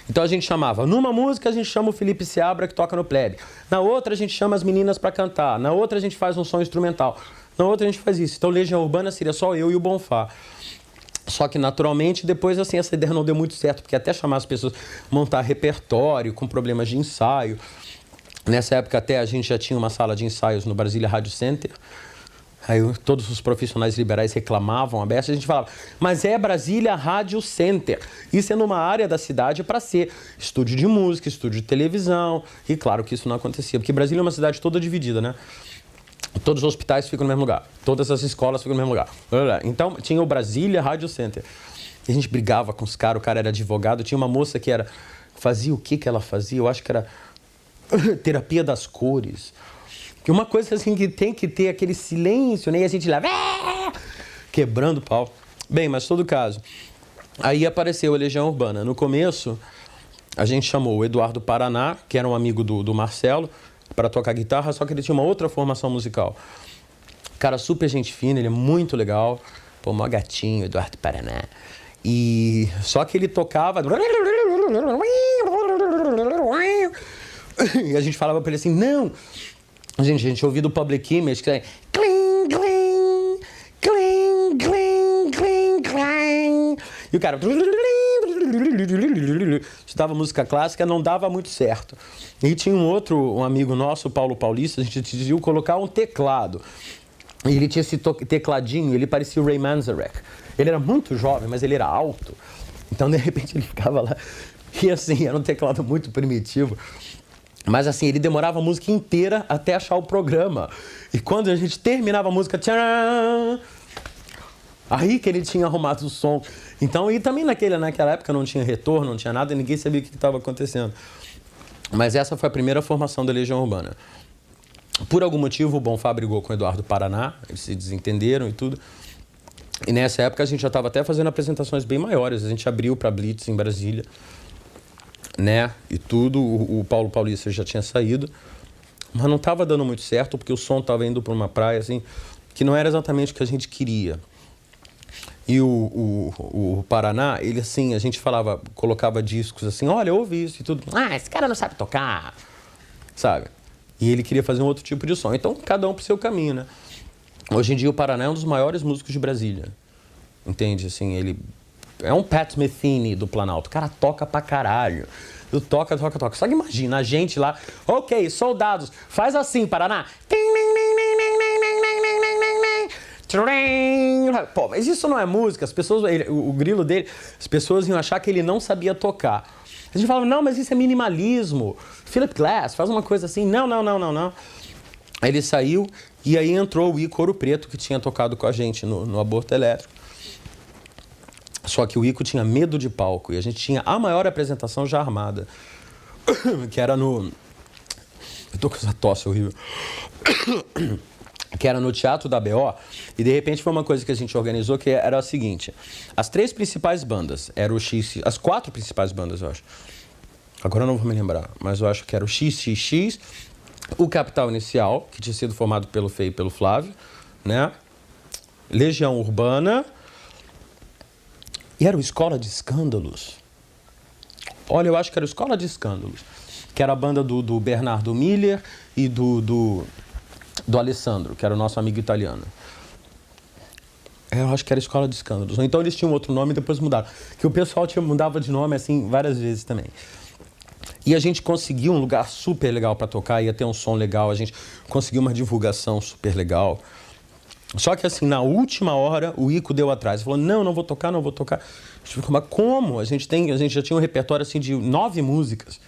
Então a gente chamava, numa música a gente chama o Felipe Seabra que toca no Plebe. Na outra a gente chama as meninas para cantar. Na outra a gente faz um som instrumental. Na outra a gente faz isso. Então Legião Urbana seria só eu e o Bonfá. Só que, naturalmente, depois, assim, essa ideia não deu muito certo, porque até chamar as pessoas, montar repertório com problemas de ensaio. Nessa época, até a gente já tinha uma sala de ensaios no Brasília Rádio Center. Aí todos os profissionais liberais reclamavam, a gente falava, mas é Brasília Rádio Center. Isso é numa área da cidade para ser estúdio de música, estúdio de televisão. E claro que isso não acontecia, porque Brasília é uma cidade toda dividida, né? Todos os hospitais ficam no mesmo lugar. Todas as escolas ficam no mesmo lugar. Então, tinha o Brasília Rádio Center. E a gente brigava com os caras, o cara era advogado. Tinha uma moça que era... Fazia o que ela fazia? Eu acho que era terapia das cores. Que uma coisa assim que tem que ter aquele silêncio, né? E a gente lá... Quebrando o pau. Bem, mas todo caso. Aí apareceu a Legião Urbana. No começo, a gente chamou o Eduardo Paraná, que era um amigo do Marcelo, para tocar guitarra, só que ele tinha uma outra formação musical. Cara super gente fina, ele é muito legal. Pô, mó gatinho, Eduardo Paraná. E só que ele tocava... E a gente falava pra ele assim, não... A gente ouvia do Public Image, que é... Cling, cling, cling, cling, cling, cling. E o cara... Estudava música clássica, não dava muito certo. E tinha um amigo nosso, Paulo Paulista, a gente decidiu colocar um teclado. E ele tinha esse tecladinho, ele parecia o Ray Manzarek. Ele era muito jovem, mas ele era alto. Então, de repente, ele ficava lá. E assim, era um teclado muito primitivo. Mas assim, ele demorava a música inteira até achar o programa. E quando a gente terminava a música, tcharam! Aí que ele tinha arrumado o som. Então, e também naquela época não tinha retorno, não tinha nada, e ninguém sabia o que estava acontecendo. Mas essa foi a primeira formação da Legião Urbana. Por algum motivo, o Bonfá brigou com o Eduardo Paraná, eles se desentenderam e tudo. E nessa época a gente já estava até fazendo apresentações bem maiores. A gente abriu para Blitz em Brasília, né? E tudo. O Paulo Paulista já tinha saído. Mas não estava dando muito certo, porque o som estava indo para uma praia, assim, que não era exatamente o que a gente queria. E o Paraná, ele assim, a gente falava, colocava discos assim, olha, ouve isso e tudo. Ah, esse cara não sabe tocar, sabe? E ele queria fazer um outro tipo de som. Então, cada um pro seu caminho, né? Hoje em dia, o Paraná é um dos maiores músicos de Brasília. Entende? Assim, ele É um Pat Metheny do Planalto. O cara toca pra caralho. Toca. Só que imagina, a gente lá... Ok, soldados, faz assim, Paraná. Pô, mas isso não é música. As pessoas... o grilo dele... As pessoas iam achar que ele não sabia tocar. A gente falava, não, mas isso é minimalismo. Philip Glass, faz uma coisa assim. Não. Aí ele saiu e aí entrou o Ico Ouro Preto, que tinha tocado com a gente no Aborto Elétrico. Só que o Ico tinha medo de palco e a gente tinha a maior apresentação já armada, que era no... Eu tô com essa tosse horrível. Que era no Teatro da BO, e de repente foi uma coisa que a gente organizou, que era a seguinte: as 3 principais bandas, era o X, as 4 principais bandas, eu acho. Agora eu não vou me lembrar, mas eu acho que era o XXX, o Capital Inicial, que tinha sido formado pelo Fê e pelo Flávio, né? Legião Urbana, e era o Escola de Escândalos. Olha, eu acho que era o Escola de Escândalos, que era a banda do Bernardo Miller e do Alessandro, que era o nosso amigo italiano. Eu acho que era Escola de Escândalos. Ou então eles tinham outro nome e depois mudaram. Que o pessoal mudava de nome assim várias vezes também. E a gente conseguiu um lugar super legal para tocar, ia ter um som legal, a gente conseguiu uma divulgação super legal. Só que assim, na última hora, o Ico deu atrás. Falou, não vou tocar. A gente ficou, mas como? A gente já tinha um repertório assim de 9 músicas.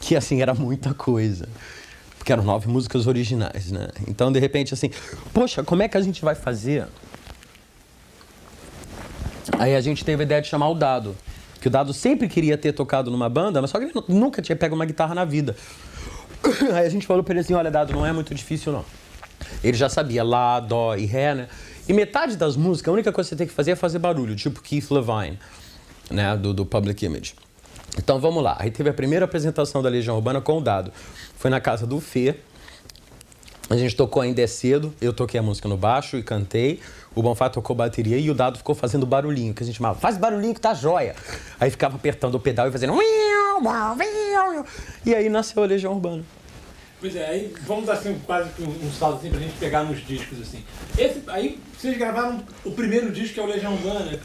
Que assim, era muita coisa. Porque eram 9 músicas originais, né? Então, de repente, assim, poxa, como é que a gente vai fazer? Aí a gente teve a ideia de chamar o Dado. Que o Dado sempre queria ter tocado numa banda, mas só que ele nunca tinha pego uma guitarra na vida. Aí a gente falou pra ele assim, olha, Dado, não é muito difícil, não. Ele já sabia Lá, Dó e Ré, né? E metade das músicas, a única coisa que você tem que fazer é fazer barulho, tipo Keith Levine, né? Do Public Image. Então vamos lá, aí teve a primeira apresentação da Legião Urbana com o Dado. Foi na casa do Fê, a gente tocou Ainda é Cedo, eu toquei a música no baixo e cantei, o Bonfá tocou bateria e o Dado ficou fazendo barulhinho, que a gente chamava, faz barulhinho que tá jóia. Aí ficava apertando o pedal e fazendo... E aí nasceu a Legião Urbana. Pois é, aí vamos dar assim, quase um salto assim, pra gente pegar nos discos assim. Aí vocês gravaram o primeiro disco, que é o Legião Urbana,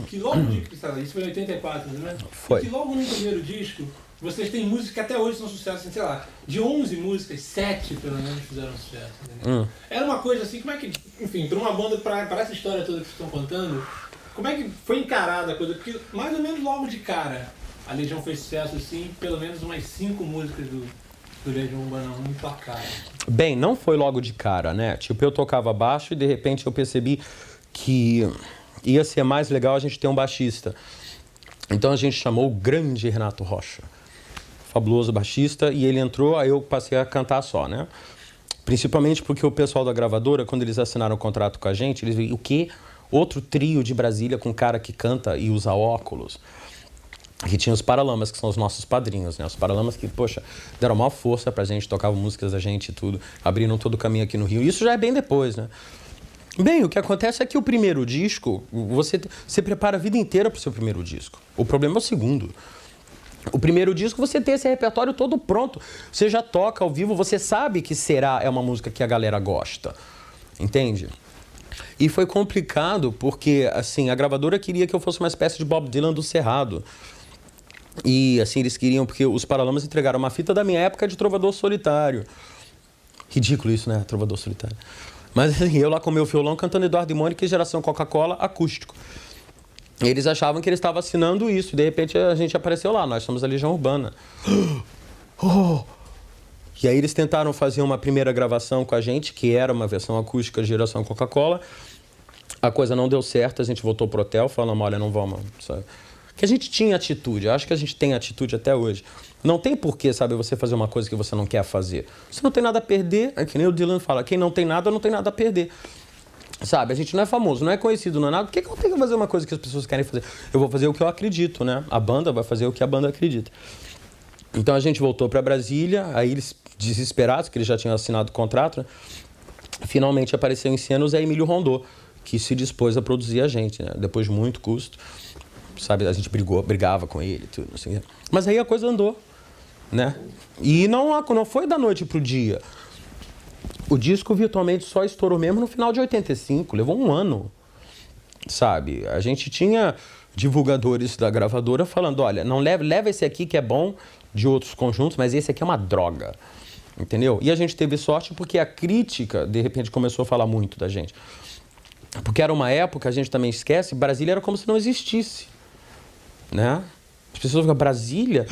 que logo no disco, isso foi em 84, né? Foi. E que logo no primeiro disco, vocês têm músicas que até hoje são sucesso, assim, sei lá, de 11 músicas, 7 pelo menos fizeram sucesso. Era uma coisa assim, como é que, enfim, pra uma banda, pra essa história toda que vocês estão contando, como é que foi encarada a coisa? Porque mais ou menos logo de cara, a Legião fez sucesso assim, pelo menos umas 5 músicas do Legião Urbana muito placar. Bem, não foi logo de cara, né? Tipo, eu tocava baixo e de repente eu percebi que ia ser mais legal a gente ter um baixista. Então a gente chamou o grande Renato Rocha, fabuloso baixista, e ele entrou, aí eu passei a cantar só, né? Principalmente porque o pessoal da gravadora, quando eles assinaram o contrato com a gente, eles viram, o quê? Outro trio de Brasília com cara que canta e usa óculos. Que tinha os Paralamas, que são os nossos padrinhos, né? Os Paralamas que, poxa, deram maior força pra gente, tocavam músicas da gente e tudo, abriram todo o caminho aqui no Rio. Isso já é bem depois, né? Bem, o que acontece é que o primeiro disco, você prepara a vida inteira pro seu primeiro disco. O problema é o segundo. O primeiro disco, você tem esse repertório todo pronto. Você já toca ao vivo, você sabe que é uma música que a galera gosta. Entende? E foi complicado porque, assim, a gravadora queria que eu fosse uma espécie de Bob Dylan do Cerrado. E, assim, eles queriam, porque os Paralamas entregaram uma fita da minha época de Trovador Solitário. Ridículo isso, né? Trovador Solitário. Mas, assim, eu lá com meu violão cantando Eduardo e Mônica e Geração Coca-Cola acústico. Eles achavam que ele estava assinando isso. De repente, a gente apareceu lá. Nós somos a Legião Urbana. Oh! E aí eles tentaram fazer uma primeira gravação com a gente, que era uma versão acústica de Geração Coca-Cola. A coisa não deu certo, a gente voltou pro hotel, falando, olha, não vamos, sabe? Que a gente tinha atitude, eu acho que a gente tem atitude até hoje. Não tem porquê, sabe, você fazer uma coisa que você não quer fazer. Você não tem nada a perder, é que nem o Dylan fala, quem não tem nada, não tem nada a perder. Sabe, a gente não é famoso, não é conhecido, não é nada. Por que eu tenho que fazer uma coisa que as pessoas querem fazer? Eu vou fazer o que eu acredito, né? A banda vai fazer o que a banda acredita. Então a gente voltou para Brasília, aí eles, desesperados, que eles já tinham assinado o contrato, né? Finalmente apareceu em cena o Zé Emílio Rondô, que se dispôs a produzir a gente, né? Depois de muito custo. Sabe, a gente brigava com ele, tudo assim. Mas aí a coisa andou, né? E não foi da noite pro dia. O disco virtualmente só estourou mesmo no final de 85, levou um ano. sabe? A gente tinha divulgadores da gravadora falando, olha, não leva esse aqui que é bom de outros conjuntos, mas esse aqui é uma droga, entendeu? E a gente teve sorte porque a crítica, de repente, começou a falar muito da gente. Porque era uma época, a gente também esquece, Brasília era como se não existisse, né? As pessoas ficam, Brasília?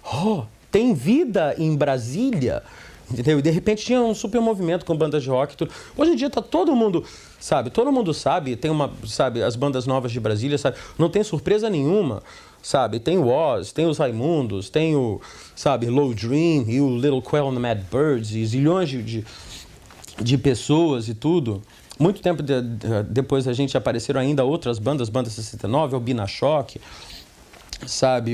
Oh, tem vida em Brasília? Entendeu? E de repente tinha um super movimento com bandas de rock. Tudo. Hoje em dia tá todo mundo sabe, tem sabe, as bandas novas de Brasília, sabe? Não tem surpresa nenhuma, sabe? Tem o Oz, tem os Raimundos, tem o, sabe, Low Dream e o Little Quail and the Mad Birds e zilhões de pessoas e tudo. Muito tempo depois a gente apareceram ainda outras bandas, Banda 69, o Binashock, sabe,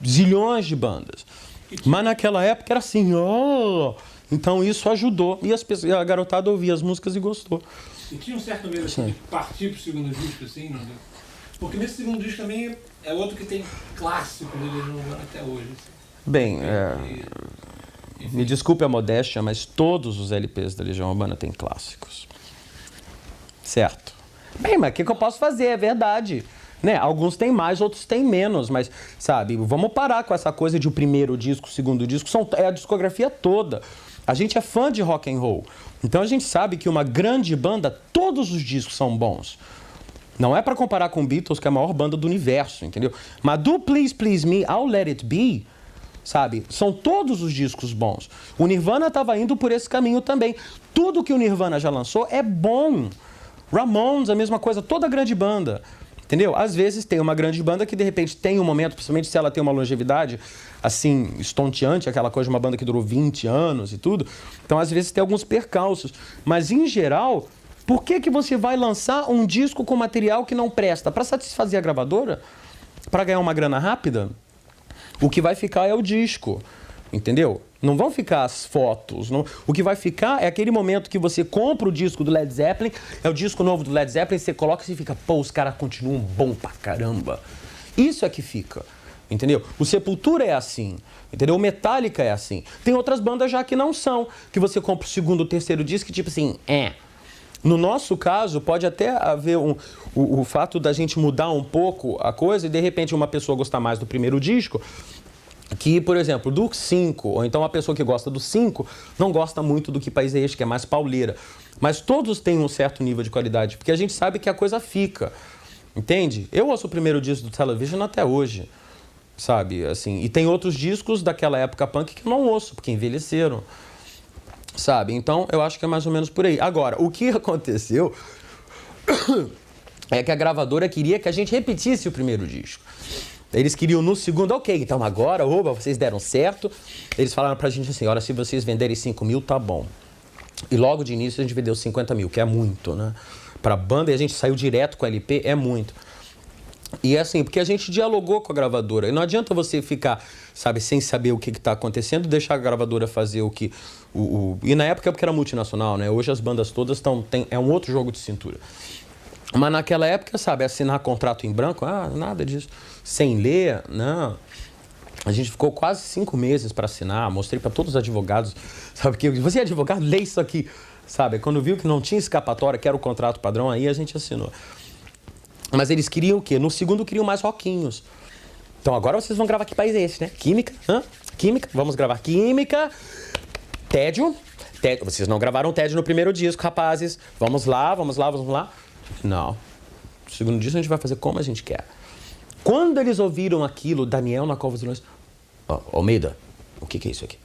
zilhões de bandas. Mas naquela época era assim, então isso ajudou. E a garotada ouvia as músicas e gostou. E tinha um certo medo assim, de partir pro segundo disco, assim, não? Porque nesse segundo disco também é outro que tem clássico dele até hoje. Assim. Bem, me desculpe a modéstia, mas todos os LPs da Legião Urbana têm clássicos. Certo. Bem, mas o que eu posso fazer? É verdade. Né? Alguns têm mais, outros têm menos, mas, sabe, vamos parar com essa coisa de o primeiro disco, o segundo disco, é a discografia toda. A gente é fã de rock and roll, então a gente sabe que uma grande banda, todos os discos são bons. Não é para comparar com Beatles, que é a maior banda do universo, entendeu? Mas do Please Please Me ao Let It Be, sabe, são todos os discos bons. O Nirvana estava indo por esse caminho também. Tudo que o Nirvana já lançou é bom. Ramones, a mesma coisa, toda grande banda. Entendeu? Às vezes tem uma grande banda que de repente tem um momento, principalmente se ela tem uma longevidade assim, estonteante, aquela coisa de uma banda que durou 20 anos e tudo. Então, às vezes tem alguns percalços. Mas, em geral, por que você vai lançar um disco com material que não presta? Para satisfazer a gravadora? Para ganhar uma grana rápida? O que vai ficar é o disco. Entendeu? Não vão ficar as fotos. Não. O que vai ficar é aquele momento que você compra o disco do Led Zeppelin, é o disco novo do Led Zeppelin, você coloca e você fica, pô, os caras continuam bom pra caramba. Isso é que fica, entendeu? O Sepultura é assim, entendeu? O Metallica é assim. Tem outras bandas já que não são, que você compra o segundo, o terceiro disco e tipo assim, No nosso caso, pode até haver o fato da gente mudar um pouco a coisa e de repente uma pessoa gostar mais do primeiro disco, que, por exemplo, do 5, ou então a pessoa que gosta do 5 não gosta muito do Que País é Este, que é mais pauleira. Mas todos têm um certo nível de qualidade, porque a gente sabe que a coisa fica, entende? Eu ouço o primeiro disco do Television até hoje, sabe? Assim, e tem outros discos daquela época punk que eu não ouço, porque envelheceram, sabe? Então, eu acho que é mais ou menos por aí. Agora, o que aconteceu é que a gravadora queria que a gente repetisse o primeiro disco. Eles queriam no segundo, ok, então agora, oba, vocês deram certo. Eles falaram pra gente assim, olha, se vocês venderem 5 mil, tá bom. E logo de início a gente vendeu 50 mil, que é muito, né? Pra banda, e a gente saiu direto com a LP, é muito. E é assim, porque a gente dialogou com a gravadora. E não adianta você ficar, sabe, sem saber o que tá acontecendo, deixar a gravadora fazer o que... E na época é porque era multinacional, né? Hoje as bandas todas é um outro jogo de cintura. Mas naquela época, sabe, assinar contrato em branco, nada disso. Sem ler, não. A gente ficou quase 5 meses para assinar, mostrei para todos os advogados, sabe, que você é advogado, lê isso aqui, sabe? Quando viu que não tinha escapatória, que era o contrato padrão, aí a gente assinou. Mas eles queriam o quê? No segundo queriam mais rockinhos. Então agora vocês vão gravar Que País é Esse, né? Química, Química, vamos gravar Química, Tédio. Vocês não gravaram Tédio no primeiro disco, rapazes. Vamos lá. Não. No segundo disco a gente vai fazer como a gente quer. Quando eles ouviram aquilo, Daniel na Cova dos Leões... Almeida, o que é isso aqui?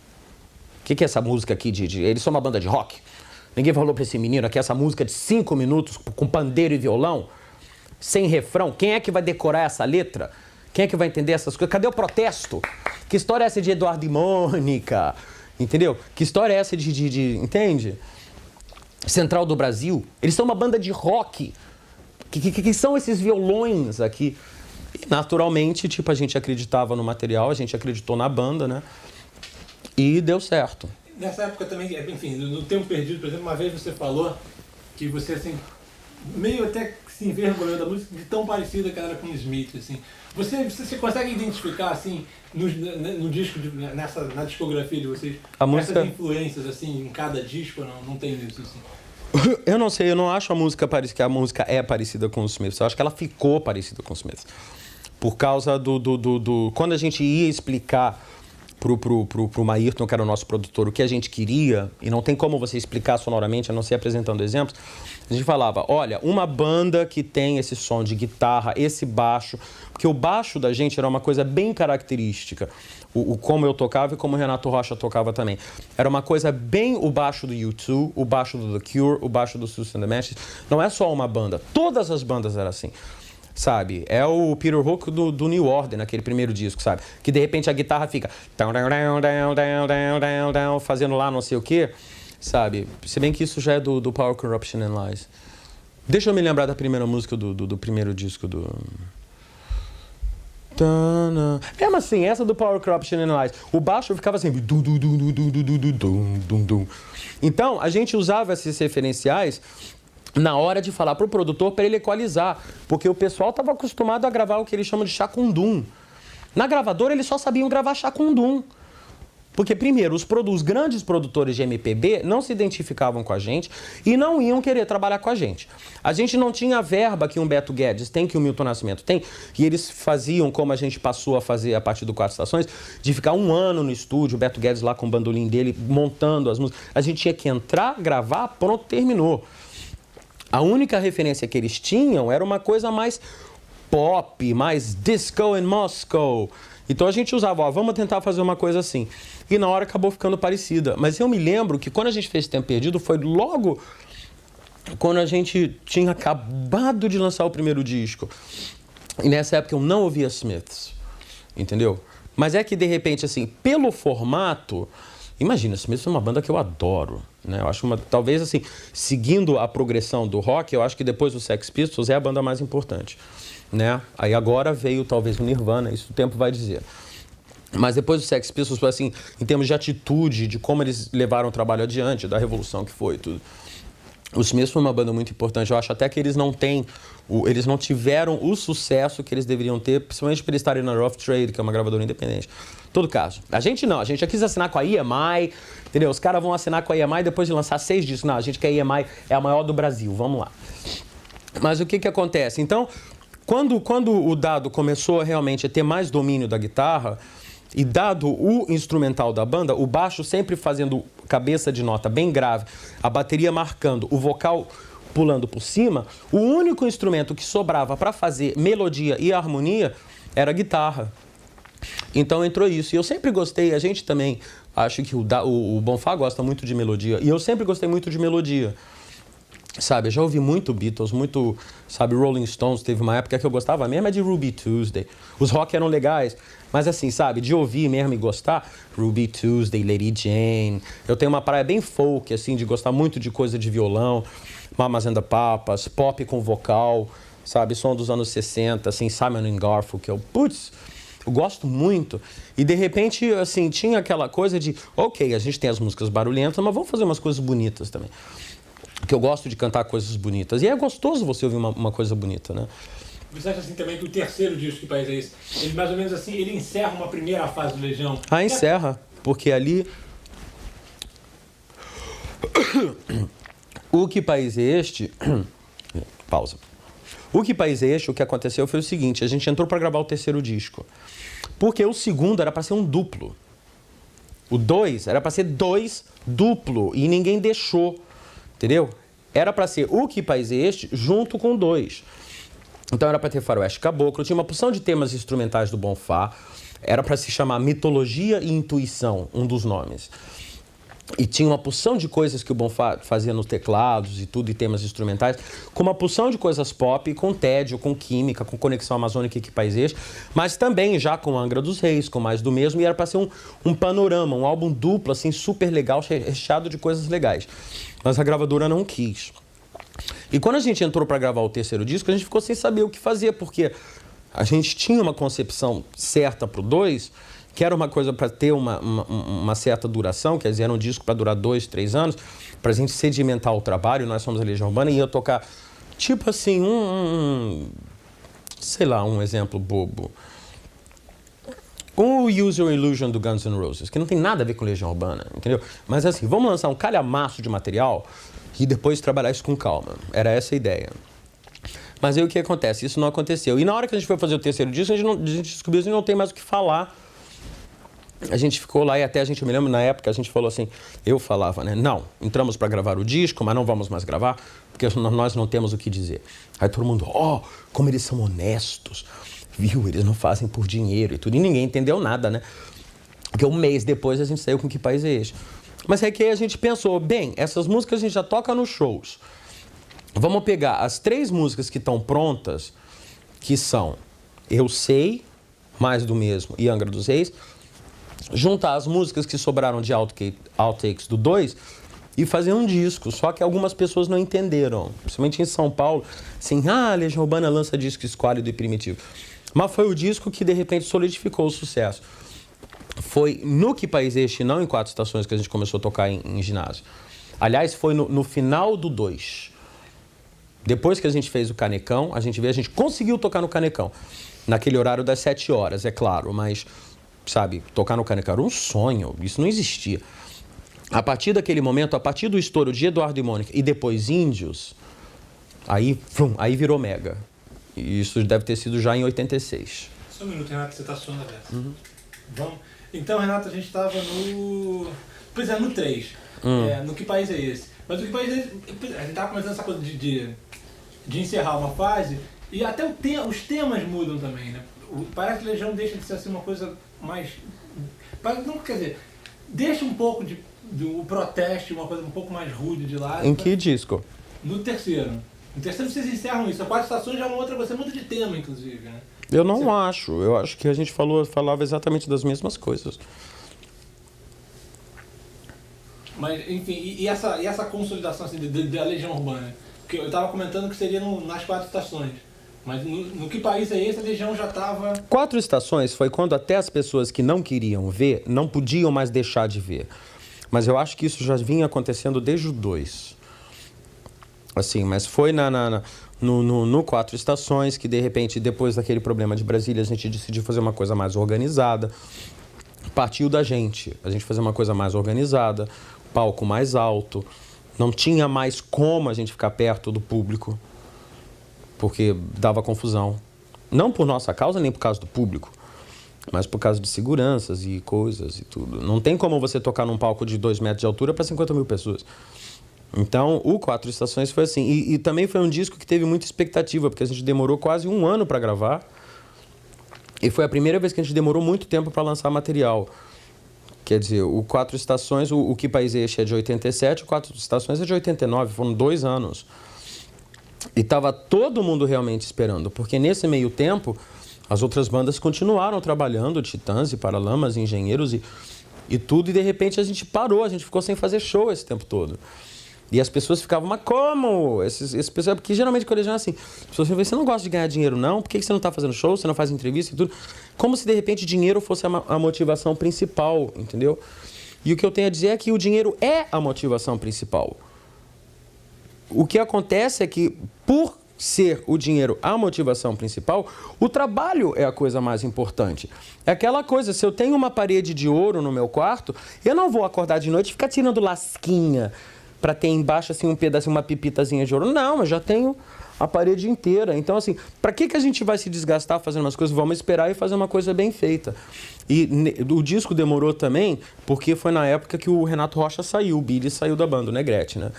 O que é essa música aqui Eles são uma banda de rock. Ninguém falou pra esse menino aqui, essa música de 5 minutos, com pandeiro e violão, sem refrão. Quem é que vai decorar essa letra? Quem é que vai entender essas coisas? Cadê o protesto? Que história é essa de Eduardo e Mônica? Entendeu? Que história é essa entende? Central do Brasil. Eles são uma banda de rock. Que são esses violões aqui? E, naturalmente, tipo, a gente acreditava no material, a gente acreditou na banda, né? E deu certo. Nessa época também, enfim, no Tempo Perdido, por exemplo, uma vez você falou que você, assim, meio até se envergonhou da música de tão parecida que ela era com o Smith, assim. Você consegue identificar, assim, no disco, na discografia de vocês, a música... essas influências, assim, em cada disco, não tem isso, assim? Eu não sei, eu não acho que a música é parecida com os Smiths. Eu acho que ela ficou parecida com os Smiths. Por causa quando a gente ia explicar pro Maírton, que era o nosso produtor, o que a gente queria, e não tem como você explicar sonoramente, a não ser apresentando exemplos, a gente falava, olha, uma banda que tem esse som de guitarra, esse baixo, porque o baixo da gente era uma coisa bem característica, como eu tocava e como o Renato Rocha tocava também. Era uma coisa bem o baixo do U2, o baixo do The Cure, o baixo do Siouxsie and the Banshees. Não é só uma banda, todas as bandas eram assim. Sabe? É o Peter Hook do New Order, naquele primeiro disco, sabe? Que de repente a guitarra fica fazendo lá não sei o quê, sabe? Se bem que isso já é do Power, Corruption and Lies. Deixa eu me lembrar da primeira música do primeiro disco do... Mesmo assim, essa do Power, Corruption and Lies, o baixo ficava assim... Então, a gente usava esses referenciais na hora de falar pro produtor para ele equalizar, porque o pessoal estava acostumado a gravar o que eles chamam de chacundum. Na gravadora eles só sabiam gravar chacundum. Porque, primeiro, os grandes produtores de MPB não se identificavam com a gente e não iam querer trabalhar com a gente. A gente não tinha a verba que um Beto Guedes tem, que o Milton Nascimento tem, e eles faziam, como a gente passou a fazer a partir do Quatro Estações, de ficar um ano no estúdio, o Beto Guedes lá com o bandolim dele, montando as músicas. A gente tinha que entrar, gravar, pronto, terminou. A única referência que eles tinham era uma coisa mais pop, mais disco in Moscow. Então a gente usava, ó, vamos tentar fazer uma coisa assim. E na hora acabou ficando parecida. Mas eu me lembro que quando a gente fez Tempo Perdido foi logo quando a gente tinha acabado de lançar o primeiro disco. E nessa época eu não ouvia Smiths, entendeu? Mas é que de repente, assim, pelo formato... Imagina, Smiths é uma banda que eu adoro, né? Eu acho talvez assim, seguindo a progressão do rock, eu acho que depois do Sex Pistols é a banda mais importante, né? Aí agora veio talvez o Nirvana, isso o tempo vai dizer. Mas depois do Sex Pistols, assim, em termos de atitude, de como eles levaram o trabalho adiante, da revolução que foi, tudo. Os Smiths foi uma banda muito importante. Eu acho até que eles não tiveram o sucesso que eles deveriam ter, principalmente por eles estarem na Rough Trade, que é uma gravadora independente. Todo caso. A gente não, a gente já quis assinar com a EMI, entendeu? Os caras vão assinar com a EMI depois de lançar 6 discos. Não, a gente quer a EMI, é a maior do Brasil, vamos lá. Mas o que acontece? Então, quando o Dado começou realmente a ter mais domínio da guitarra, e dado o instrumental da banda, o baixo sempre fazendo cabeça de nota bem grave, a bateria marcando, o vocal pulando por cima, o único instrumento que sobrava para fazer melodia e harmonia era a guitarra. Então entrou isso. E eu sempre gostei, a gente também, acho que o Bonfá gosta muito de melodia, e eu sempre gostei muito de melodia. Sabe, eu já ouvi muito Beatles, muito, sabe, Rolling Stones, teve uma época que eu gostava mesmo é de Ruby Tuesday. Os rock eram legais, mas assim, sabe, de ouvir mesmo e gostar, Ruby Tuesday, Lady Jane. Eu tenho uma praia bem folk, assim, de gostar muito de coisa de violão, Mamas and the Papas, pop com vocal, sabe, som dos anos 60, assim, Simon & Garfunkel, putz, eu gosto muito. E de repente, assim, tinha aquela coisa de, ok, a gente tem as músicas barulhentas, mas vamos fazer umas coisas bonitas também. Porque eu gosto de cantar coisas bonitas. E é gostoso você ouvir uma coisa bonita, né? Você acha assim também que o terceiro disco, Que País é Esse? Ele mais ou menos assim, ele encerra uma primeira fase do Legião? Ah, encerra. Porque ali... O Que País é Este... Pausa. O Que País é Este, o que aconteceu foi o seguinte, a gente entrou para gravar o terceiro disco. Porque o segundo era para ser um duplo. O 2 era para ser 2 duplo. E ninguém deixou. Entendeu? Era para ser O Que País é Este junto com 2. Então era para ter Faroeste Caboclo, tinha uma porção de temas instrumentais do Bonfá, era para se chamar Mitologia e Intuição, um dos nomes. E tinha uma porção de coisas que o Bonfá fazia nos teclados e tudo, e temas instrumentais, com uma porção de coisas pop, com tédio, com química, com Conexão Amazônica e Que País é Este, mas também já com Angra dos Reis, com mais do mesmo, e era para ser um panorama, um álbum duplo, assim, super legal, recheado de coisas legais. Mas a gravadora não quis. E quando a gente entrou para gravar o terceiro disco, a gente ficou sem saber o que fazer, porque a gente tinha uma concepção certa para o 2, que era uma coisa para ter uma certa duração, quer dizer, era um disco para durar 2, 3 anos, para a gente sedimentar o trabalho. Nós somos a Legião Urbana e ia tocar, tipo assim, sei lá, um exemplo bobo. O Use Your Illusion do Guns N' Roses, que não tem nada a ver com Legião Urbana, entendeu? Mas assim, vamos lançar um calhamaço de material e depois trabalhar isso com calma. Era essa a ideia. Mas aí o que acontece? Isso não aconteceu. E na hora que a gente foi fazer o terceiro disco, a gente descobriu que não tem mais o que falar. A gente ficou lá e até eu me lembro, na época, a gente falou assim, eu falava, né? Não, entramos para gravar o disco, mas não vamos mais gravar, porque nós não temos o que dizer. Aí todo mundo, como eles são honestos, viu? Eles não fazem por dinheiro e tudo. E ninguém entendeu nada, né? Porque um mês depois a gente saiu com Que País é Este? Mas é que aí a gente pensou, bem, essas músicas a gente já toca nos shows. Vamos pegar as 3 músicas que estão prontas, que são Eu Sei, Mais do Mesmo e Angra dos Reis, juntar as músicas que sobraram de outtakes do 2 e fazer um disco. Só que algumas pessoas não entenderam, principalmente em São Paulo, assim, Legião Urbana lança disco esquálido e primitivo. Mas foi o disco que, de repente, solidificou o sucesso. Foi no Que País é Este, não em 4 Estações, que a gente começou a tocar em ginásio. Aliás, foi no final do 2. Depois que a gente fez o Canecão, a gente conseguiu tocar no Canecão. Naquele horário das 7 horas, é claro, mas, sabe, tocar no Canecão era um sonho, isso não existia. A partir daquele momento, a partir do estouro de Eduardo e Mônica e depois Índios, aí virou mega. E isso deve ter sido já em 86. Só um minuto, Renato, você tá suando a beça. Vamos. Então, Renato, a gente estava no... Pois é, no 3. No Que País é Esse? Mas o Que País é Esse... A gente estava começando essa coisa de encerrar uma fase e até os temas mudam também, né? Parece que Legião deixa de ser assim uma coisa mais... Não, quer dizer, deixa um pouco do protesto, uma coisa um pouco mais rude de lado. Em que disco? No terceiro. No terceiro vocês encerram isso. A 4 Estações já é uma outra, você muda de tema, inclusive, né? Eu não acho. Eu acho que a gente falava exatamente das mesmas coisas. Mas, enfim, e essa consolidação assim, da Legião Urbana? Porque eu estava comentando que seria nas 4 Estações. Mas no Que País é Esse, a Legião já estava... 4 Estações foi quando até as pessoas que não queriam ver, não podiam mais deixar de ver. Mas eu acho que isso já vinha acontecendo desde o 2. Assim, mas foi no 4 Estações que, de repente, depois daquele problema de Brasília, a gente decidiu fazer uma coisa mais organizada. Partiu da gente. A gente fazer uma coisa mais organizada, palco mais alto. Não tinha mais como a gente ficar perto do público, porque dava confusão. Não por nossa causa, nem por causa do público, mas por causa de seguranças e coisas e tudo. Não tem como você tocar num palco de 2 metros de altura para 50 mil pessoas. Então, o 4 Estações foi assim. E também foi um disco que teve muita expectativa, porque a gente demorou quase 1 ano para gravar. E foi a primeira vez que a gente demorou muito tempo para lançar material. Quer dizer, o 4 Estações, o Que País é Este é de 87, o 4 Estações é de 89, foram 2 anos. E estava todo mundo realmente esperando, porque nesse meio tempo, as outras bandas continuaram trabalhando, Titãs e Paralamas, Engenheiros e tudo, e de repente a gente parou, a gente ficou sem fazer show esse tempo todo. E as pessoas ficavam, mas como? Esse pessoal, porque geralmente quando eles é assim, as pessoas falam, você não gosta de ganhar dinheiro não? Por que você não está fazendo show? Você não faz entrevista e tudo? Como se de repente dinheiro fosse a motivação principal, entendeu? E o que eu tenho a dizer é que o dinheiro é a motivação principal. O que acontece é que, por ser o dinheiro a motivação principal, o trabalho é a coisa mais importante. É aquela coisa, se eu tenho uma parede de ouro no meu quarto, eu não vou acordar de noite e ficar tirando lasquinha para ter embaixo assim um pedacinho, uma pipitazinha de ouro. Não, eu já tenho a parede inteira. Então, assim, para que a gente vai se desgastar fazendo umas coisas? Vamos esperar e fazer uma coisa bem feita. E o disco demorou também, porque foi na época que o Renato Rocha saiu, o Billy saiu da banda, o Negrete, né?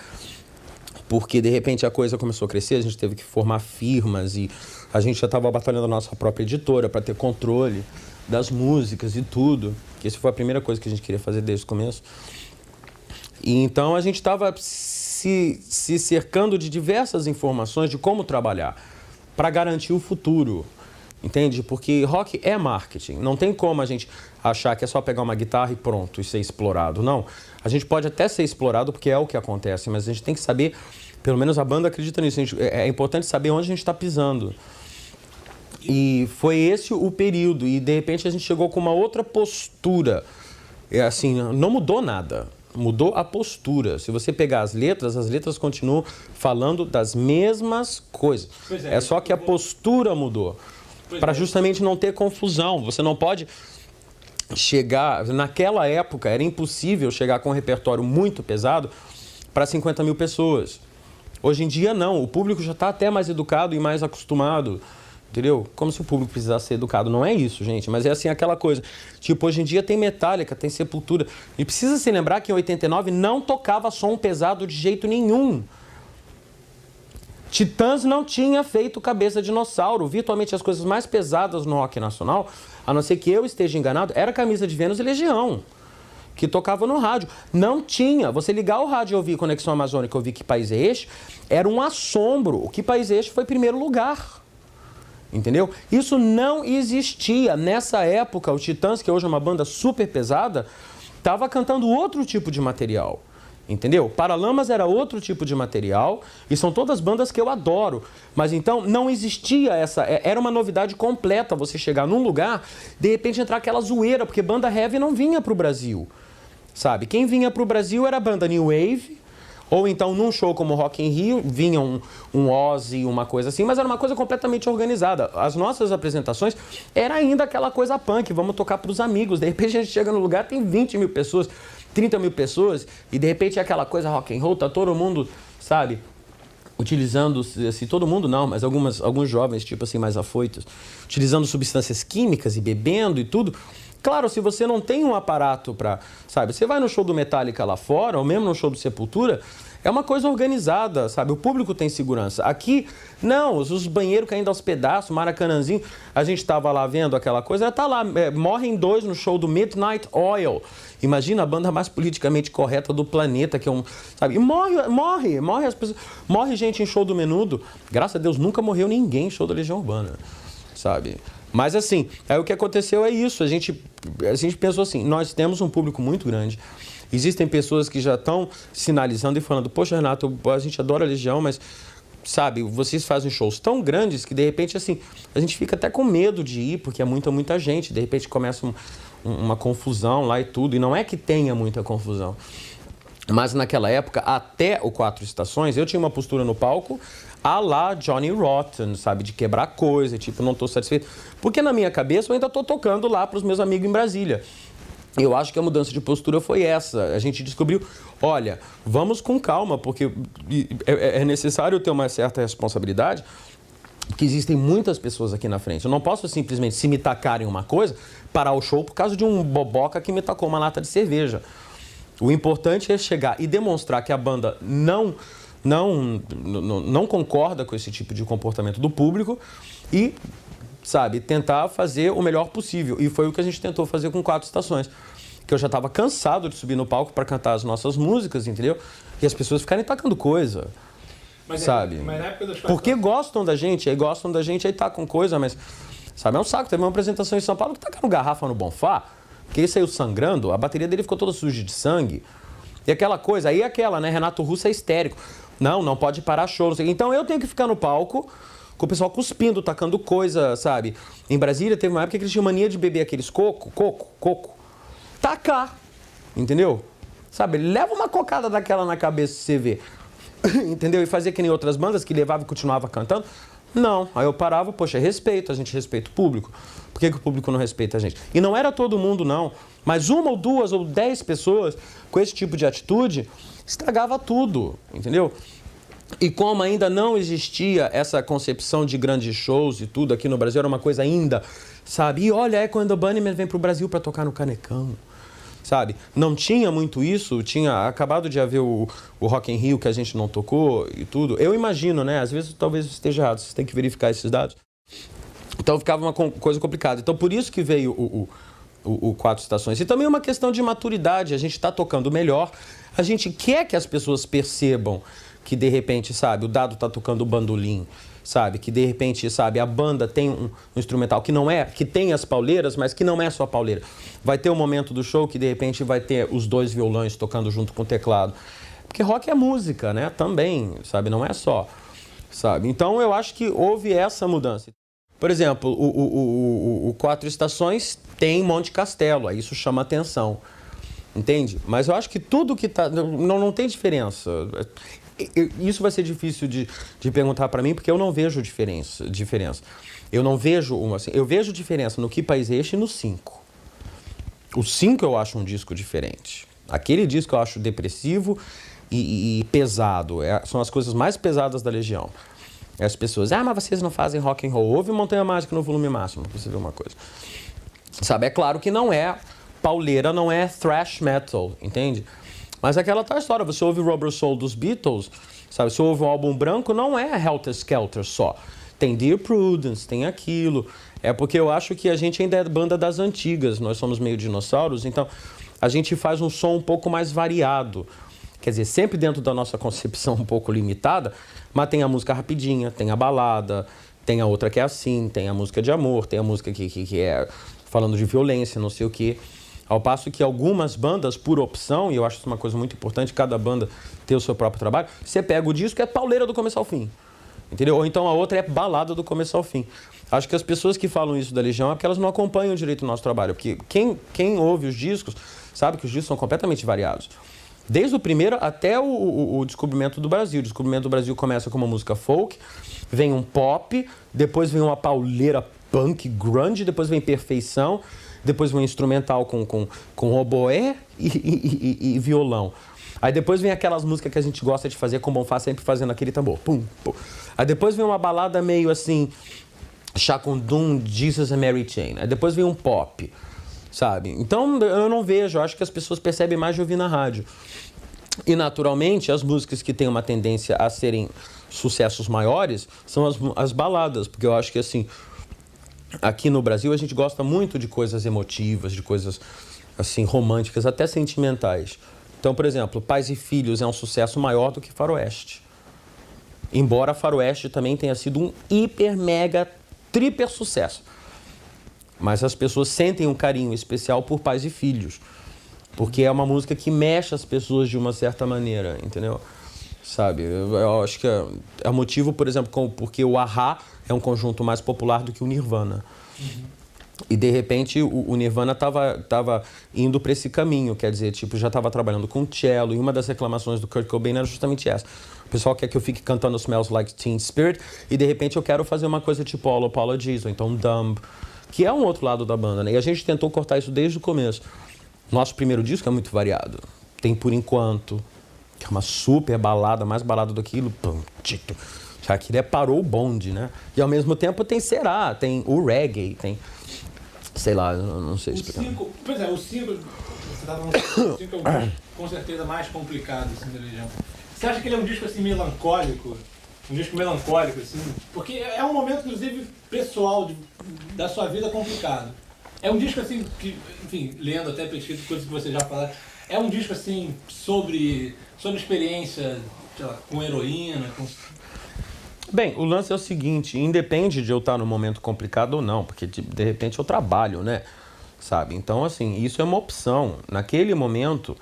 Porque, de repente, a coisa começou a crescer, a gente teve que formar firmas e a gente já estava batalhando a nossa própria editora para ter controle das músicas e tudo. Que essa foi a primeira coisa que a gente queria fazer desde o começo. E então a gente estava se cercando de diversas informações de como trabalhar para garantir o futuro, entende? Porque rock é marketing, não tem como a gente achar que é só pegar uma guitarra e pronto, e ser explorado, não. A gente pode até ser explorado porque é o que acontece, mas a gente tem que saber, pelo menos a banda acredita nisso, é importante saber onde a gente está pisando. E foi esse o período, e de repente a gente chegou com uma outra postura, assim, não mudou nada. Mudou a postura. Se você pegar as letras continuam falando das mesmas coisas. É só que a postura mudou. Para justamente não ter confusão. Você não pode chegar... Naquela época era impossível chegar com um repertório muito pesado, para 50 mil pessoas. Hoje em dia, não. O público já está até mais educado e mais acostumado, entendeu? Como se o público precisasse ser educado. Não é isso, gente, mas é assim aquela coisa. Tipo, hoje em dia tem Metallica, tem Sepultura. E precisa se lembrar que em 89 não tocava som pesado de jeito nenhum. Titãs não tinha feito Cabeça de Dinossauro. Virtualmente as coisas mais pesadas no rock nacional, a não ser que eu esteja enganado, era Camisa de Vênus e Legião, que tocava no rádio. Não tinha. Você ligar o rádio e ouvir Conexão Amazônica, ouvir Que País é Este, era um assombro. O Que País é Este foi primeiro lugar. Entendeu? Isso não existia. Nessa época, o Titãs, que hoje é uma banda super pesada, estava cantando outro tipo de material. Entendeu? Paralamas era outro tipo de material e são todas bandas que eu adoro. Mas então não existia essa... Era uma novidade completa você chegar num lugar, de repente entrar aquela zoeira, porque banda heavy não vinha para o Brasil. Sabe? Quem vinha para o Brasil era a banda New Wave, ou então num show como Rock in Rio, vinha um Ozzy, uma coisa assim, mas era uma coisa completamente organizada. As nossas apresentações era ainda aquela coisa punk, vamos tocar para os amigos. De repente a gente chega no lugar, tem 20 mil pessoas, 30 mil pessoas, e de repente é aquela coisa rock and roll, tá todo mundo, sabe, utilizando, assim, todo mundo não, mas alguns jovens, tipo assim, mais afoitos, utilizando substâncias químicas e bebendo e tudo. Claro, se você não tem um aparato para, sabe, você vai no show do Metallica lá fora, ou mesmo no show do Sepultura, é uma coisa organizada, sabe? O público tem segurança. Aqui, não, os banheiros caindo aos pedaços, Maracanãzinho, a gente estava lá vendo aquela coisa, tá lá, morrem 2 no show do Midnight Oil. Imagina a banda mais politicamente correta do planeta, que é um, sabe? E morre as pessoas, morre gente em show do Menudo. Graças a Deus, nunca morreu ninguém em show da Legião Urbana, sabe? Mas assim, aí o que aconteceu é isso, a gente pensou assim, nós temos um público muito grande, existem pessoas que já estão sinalizando e falando, poxa, Renato, a gente adora a Legião, mas, sabe, vocês fazem shows tão grandes que, de repente, assim, a gente fica até com medo de ir, porque é muita gente, de repente começa uma confusão lá e tudo, e não é que tenha muita confusão. Mas naquela época, até o 4 Estações, eu tinha uma postura no palco à la Johnny Rotten, sabe? De quebrar coisa, tipo, não tô satisfeito. Porque na minha cabeça eu ainda tô tocando lá pros meus amigos em Brasília. Eu acho que a mudança de postura foi essa. A gente descobriu, olha, vamos com calma, porque é necessário ter uma certa responsabilidade, porque existem muitas pessoas aqui na frente. Eu não posso simplesmente, se me tacarem uma coisa, parar o show por causa de um boboca que me tacou uma lata de cerveja. O importante é chegar e demonstrar que a banda não concorda com esse tipo de comportamento do público e, sabe, tentar fazer o melhor possível. E foi o que a gente tentou fazer com 4 Estações. Que eu já estava cansado de subir no palco para cantar as nossas músicas, entendeu? E as pessoas ficarem tacando coisa, sabe? Mas na época das 4 Porque gostam da gente, aí tacam coisa, mas, sabe, é um saco. Teve uma apresentação em São Paulo que tacaram garrafa no Bonfá, que ele saiu sangrando, a bateria dele ficou toda suja de sangue. E aquela coisa, aí né, Renato Russo é histérico. Não pode parar show, não sei. Então eu tenho que ficar no palco com o pessoal cuspindo, tacando coisa, sabe? Em Brasília teve uma época que eles tinham mania de beber aqueles coco, tacar, entendeu? Sabe, leva uma cocada daquela na cabeça se você vê, entendeu? E fazia que nem outras bandas que levava e continuava cantando. Não, aí eu parava, poxa, respeito, a gente respeita o público. Por que o público não respeita a gente? E não era todo mundo, não. Mas 1 ou 2 ou 10 pessoas com esse tipo de atitude estragava tudo, entendeu? E como ainda não existia essa concepção de grandes shows e tudo aqui no Brasil, era uma coisa ainda, sabe? E olha, é quando o Bunnyman vem pro Brasil para tocar no Canecão, sabe? Não tinha muito isso, tinha acabado de haver o Rock in Rio que a gente não tocou e tudo. Eu imagino, né? Às vezes talvez esteja errado, você tem que verificar esses dados. Então ficava uma coisa complicada. Então por isso que veio o 4 Estações. E também uma questão de maturidade, a gente está tocando melhor, a gente quer que as pessoas percebam que de repente, sabe, o Dado está tocando o bandolim, sabe, que de repente, sabe, a banda tem um instrumental que não é, que tem as pauleiras, mas que não é só pauleira. Vai ter um momento do show que de repente vai ter os 2 violões tocando junto com o teclado. Porque rock é música, né, também, sabe, não é só, sabe. Então eu acho que houve essa mudança. Por exemplo, o 4 Estações tem Monte Castelo, aí isso chama atenção, entende? Mas eu acho que tudo que tá, não tem diferença. Isso vai ser difícil de perguntar para mim, porque eu não vejo diferença. Eu não vejo assim, eu vejo diferença no Que País é Este e no 5. O 5 eu acho um disco diferente. Aquele disco eu acho depressivo e pesado. São as coisas mais pesadas da Legião. As pessoas, mas vocês não fazem rock and roll. Ouve Montanha Mágica no volume máximo, pra você ver uma coisa. Sabe, é claro que não é pauleira, não é thrash metal, entende? Mas é aquela tal história, você ouve Rubber Soul dos Beatles, sabe? Você ouve um álbum branco, não é Helter Skelter só. Tem Dear Prudence, tem aquilo. É porque eu acho que a gente ainda é banda das antigas, nós somos meio dinossauros, então a gente faz um som um pouco mais variado. Quer dizer, sempre dentro da nossa concepção um pouco limitada, mas tem a música rapidinha, tem a balada, tem a outra que é assim, tem a música de amor, tem a música que é falando de violência, não sei o quê. Ao passo que algumas bandas, por opção, e eu acho isso uma coisa muito importante, cada banda ter o seu próprio trabalho, você pega o disco e é pauleira do começo ao fim. Entendeu? Ou então a outra é balada do começo ao fim. Acho que as pessoas que falam isso da Legião é porque elas não acompanham direito o nosso trabalho. Porque quem ouve os discos sabe que os discos são completamente variados. Desde o primeiro até o Descobrimento do Brasil. O Descobrimento do Brasil começa com uma música folk, vem um pop, depois vem uma pauleira punk, grunge, depois vem Perfeição, depois vem um instrumental com oboé e violão. Aí depois vem aquelas músicas que a gente gosta de fazer com o Bonfá, sempre fazendo aquele tambor. Pum, pum. Aí depois vem uma balada meio assim, Chacundum, Jesus and Mary Chain. Aí depois vem um pop, sabe? Então eu não vejo, eu acho que as pessoas percebem mais de ouvir na rádio. E naturalmente as músicas que têm uma tendência a serem sucessos maiores são as baladas, porque eu acho que assim, aqui no Brasil a gente gosta muito de coisas emotivas, de coisas assim românticas, até sentimentais. Então, por exemplo, Pais e Filhos é um sucesso maior do que Faroeste. Embora Faroeste também tenha sido um hiper, mega, triper sucesso. Mas as pessoas sentem um carinho especial por Pais e Filhos. Porque é uma música que mexe as pessoas de uma certa maneira, entendeu? Sabe? Eu acho que é o motivo, por exemplo, porque o A-ha é um conjunto mais popular do que o Nirvana. Uhum. E, de repente, o Nirvana estava indo para esse caminho, quer dizer, tipo, já estava trabalhando com cello, e uma das reclamações do Kurt Cobain era justamente essa. O pessoal quer que eu fique cantando Smells Like Teen Spirit, e, de repente, eu quero fazer uma coisa tipo All Apologies, ou então Dumb, que é um outro lado da banda, né? E a gente tentou cortar isso desde o começo. Nosso primeiro disco é muito variado. Tem Por Enquanto, que é uma super balada, mais balada do que aquilo. Já que ele parou o bonde, né? E, ao mesmo tempo, tem Será, tem o reggae, tem... Sei lá, eu não sei explicar. Pois é, o 5, você estava falando, o 5 é o disco, com certeza, mais complicado, assim, da Legião. Você acha que ele é um disco, assim, melancólico? Um disco melancólico, assim? Porque é um momento, inclusive, pessoal da sua vida complicado. É um disco, assim, que, enfim, lendo até pesquisa, coisas que você já falou, é um disco, assim, sobre experiência, sei lá, com heroína, com... Bem, o lance é o seguinte, independe de eu estar num momento complicado ou não, porque de repente eu trabalho, né? Sabe? Então, assim, isso é uma opção. Naquele momento,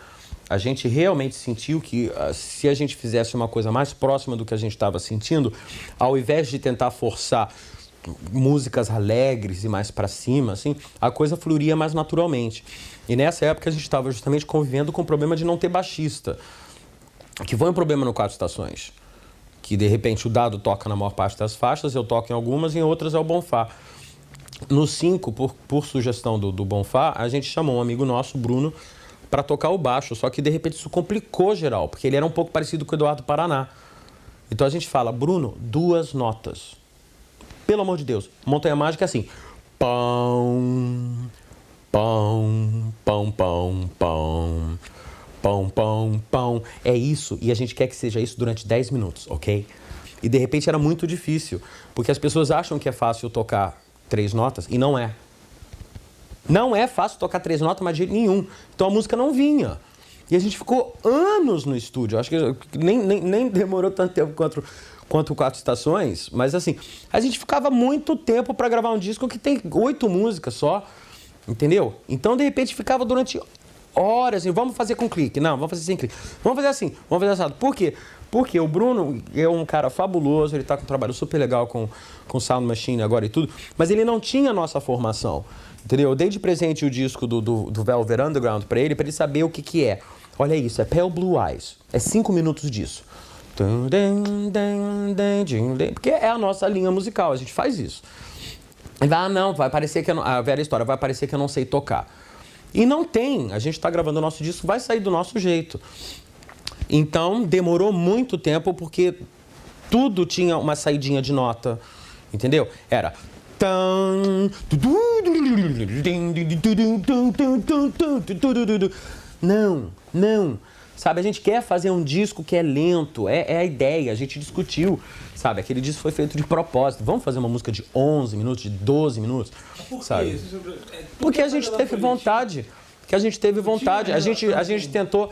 a gente realmente sentiu que se a gente fizesse uma coisa mais próxima do que a gente estava sentindo, ao invés de tentar forçar músicas alegres e mais pra cima, assim, a coisa fluiria mais naturalmente. E nessa época a gente estava justamente convivendo com o problema de não ter baixista, que foi um problema no Quatro Estações. Que de repente o Dado toca na maior parte das faixas, eu toco em algumas e em outras é o Bonfá. No 5, por sugestão do Bonfá, a gente chamou um amigo nosso, Bruno, para tocar o baixo, só que de repente isso complicou geral, porque ele era um pouco parecido com o Eduardo Paraná. Então a gente fala, Bruno, 2 notas. Pelo amor de Deus, Montanha Mágica é assim, pão, pão, pão, pão, pão. Pão, pão, pão. É isso, e a gente quer que seja isso durante 10 minutos, ok? E de repente era muito difícil, porque as pessoas acham que é fácil tocar 3 notas, e não é. Não é fácil tocar 3 notas, mas de jeito nenhum. Então a música não vinha. E a gente ficou anos no estúdio, acho que nem demorou tanto tempo quanto Quatro Estações, mas assim, a gente ficava muito tempo para gravar um disco que tem 8 músicas só, entendeu? Então de repente ficava durante... horas, assim, vamos fazer com clique. Não, vamos fazer sem clique. Vamos fazer assim, vamos fazer assado. Por quê? Porque o Bruno é um cara fabuloso, ele tá com um trabalho super legal com Sound Machine agora e tudo, mas ele não tinha a nossa formação, entendeu? Eu dei de presente o disco do Velvet Underground pra ele saber o que é. Olha isso, é Pale Blue Eyes. É 5 minutos disso. Porque é a nossa linha musical, a gente faz isso. Não, vai parecer que eu não... A velha história, vai parecer que eu não sei tocar. E não tem, a gente está gravando o nosso disco, vai sair do nosso jeito. Então, demorou muito tempo porque tudo tinha uma saidinha de nota, entendeu? Era... Não. Sabe, a gente quer fazer um disco que é lento, é a ideia, a gente discutiu, sabe? Aquele disco foi feito de propósito. Vamos fazer uma música de 11 minutos, de 12 minutos, sabe? Porque a gente teve vontade, A gente tentou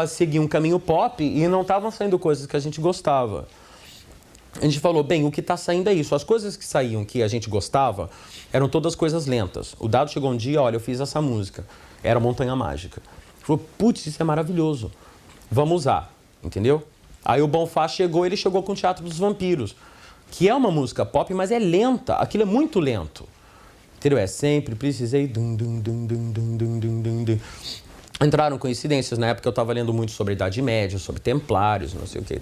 seguir um caminho pop e não estavam saindo coisas que a gente gostava. A gente falou, bem, o que está saindo é isso. As coisas que saíam que a gente gostava eram todas coisas lentas. O Dado chegou um dia, olha, eu fiz essa música. Era Montanha Mágica. Ele falou, putz, isso é maravilhoso. Vamos usar, entendeu? Aí o Bonfá chegou, ele chegou com o Teatro dos Vampiros, que é uma música pop, mas é lenta. Aquilo é muito lento. Entendeu? É sempre precisei... Entraram coincidências. Na época eu estava lendo muito sobre a Idade Média, sobre Templários, não sei o que.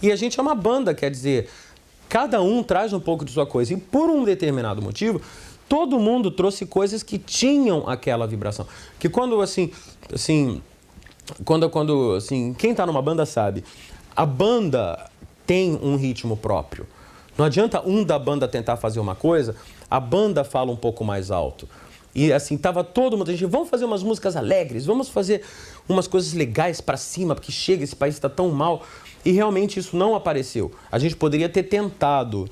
E a gente é uma banda, quer dizer, cada um traz um pouco de sua coisa. E por um determinado motivo, todo mundo trouxe coisas que tinham aquela vibração. Que quando, quem está numa banda sabe, a banda tem um ritmo próprio. Não adianta um da banda tentar fazer uma coisa, a banda fala um pouco mais alto. E assim, tava todo mundo, a gente, vamos fazer umas músicas alegres, vamos fazer umas coisas legais pra cima, porque chega, esse país tá tão mal. E realmente isso não apareceu. A gente poderia ter tentado,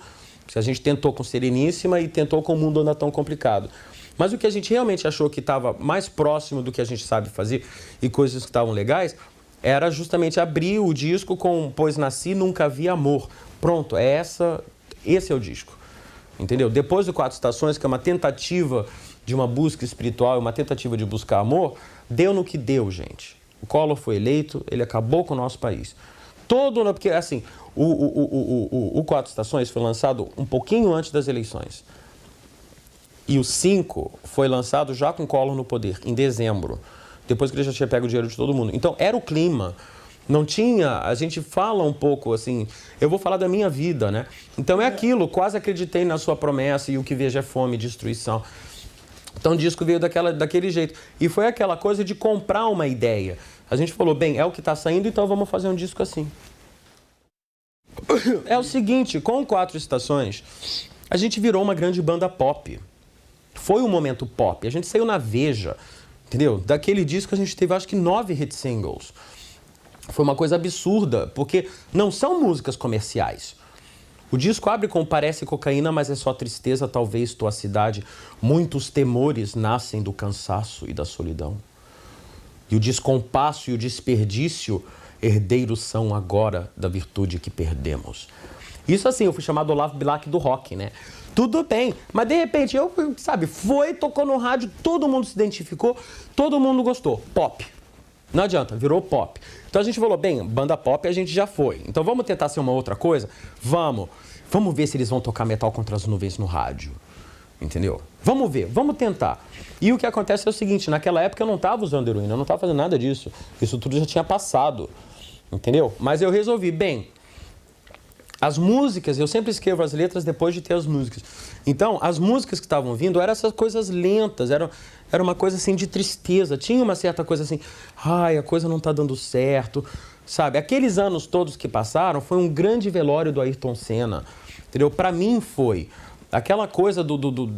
se a gente tentou com Sereníssima e tentou com O Mundo Anda Tão Complicado. Mas o que a gente realmente achou que estava mais próximo do que a gente sabe fazer e coisas que estavam legais, era justamente abrir o disco com Pois Nasci, Nunca Vi Amor. Pronto, esse é o disco. Entendeu? Depois do Quatro Estações, que é uma tentativa de uma busca espiritual, uma tentativa de buscar amor, deu no que deu, gente. O Collor foi eleito, ele acabou com o nosso país. Porque assim, o Quatro Estações foi lançado um pouquinho antes das eleições. E o 5 foi lançado já com o Collor no poder, em dezembro. Depois que ele já tinha pego o dinheiro de todo mundo. Então, era o clima. Não tinha... A gente fala um pouco, assim... Eu vou falar da minha vida, né? Então, é aquilo. Quase acreditei na sua promessa e o que vejo é fome e destruição. Então, o disco veio daquele jeito. E foi aquela coisa de comprar uma ideia. A gente falou, bem, é o que está saindo, então vamos fazer um disco assim. É o seguinte, com Quatro Estações, a gente virou uma grande banda pop. Foi um momento pop. A gente saiu na Veja, entendeu? Daquele disco a gente teve, acho que 9 hit singles. Foi uma coisa absurda, porque não são músicas comerciais. O disco abre com Parece Cocaína, mas é só tristeza, talvez tua cidade. Muitos temores nascem do cansaço e da solidão. E o descompasso e o desperdício herdeiros são agora da virtude que perdemos. Isso assim, eu fui chamado Olavo Bilac do rock, né? Tudo bem, mas de repente tocou no rádio, todo mundo se identificou, todo mundo gostou. Pop. Não adianta, virou pop. Então a gente falou, bem, banda pop a gente já foi. Então vamos tentar ser uma outra coisa? Vamos ver se eles vão tocar Metal Contra as Nuvens no rádio. Entendeu? Vamos ver, vamos tentar. E o que acontece é o seguinte, naquela época eu não estava usando heroína, eu não estava fazendo nada disso. Isso tudo já tinha passado. Entendeu? Mas eu resolvi, bem, as músicas, eu sempre escrevo as letras depois de ter as músicas. Então, as músicas que estavam vindo eram essas coisas lentas, era uma coisa assim de tristeza. Tinha uma certa coisa assim, ai, a coisa não está dando certo, sabe? Aqueles anos todos que passaram foi um grande velório do Ayrton Senna, entendeu? Para mim foi aquela coisa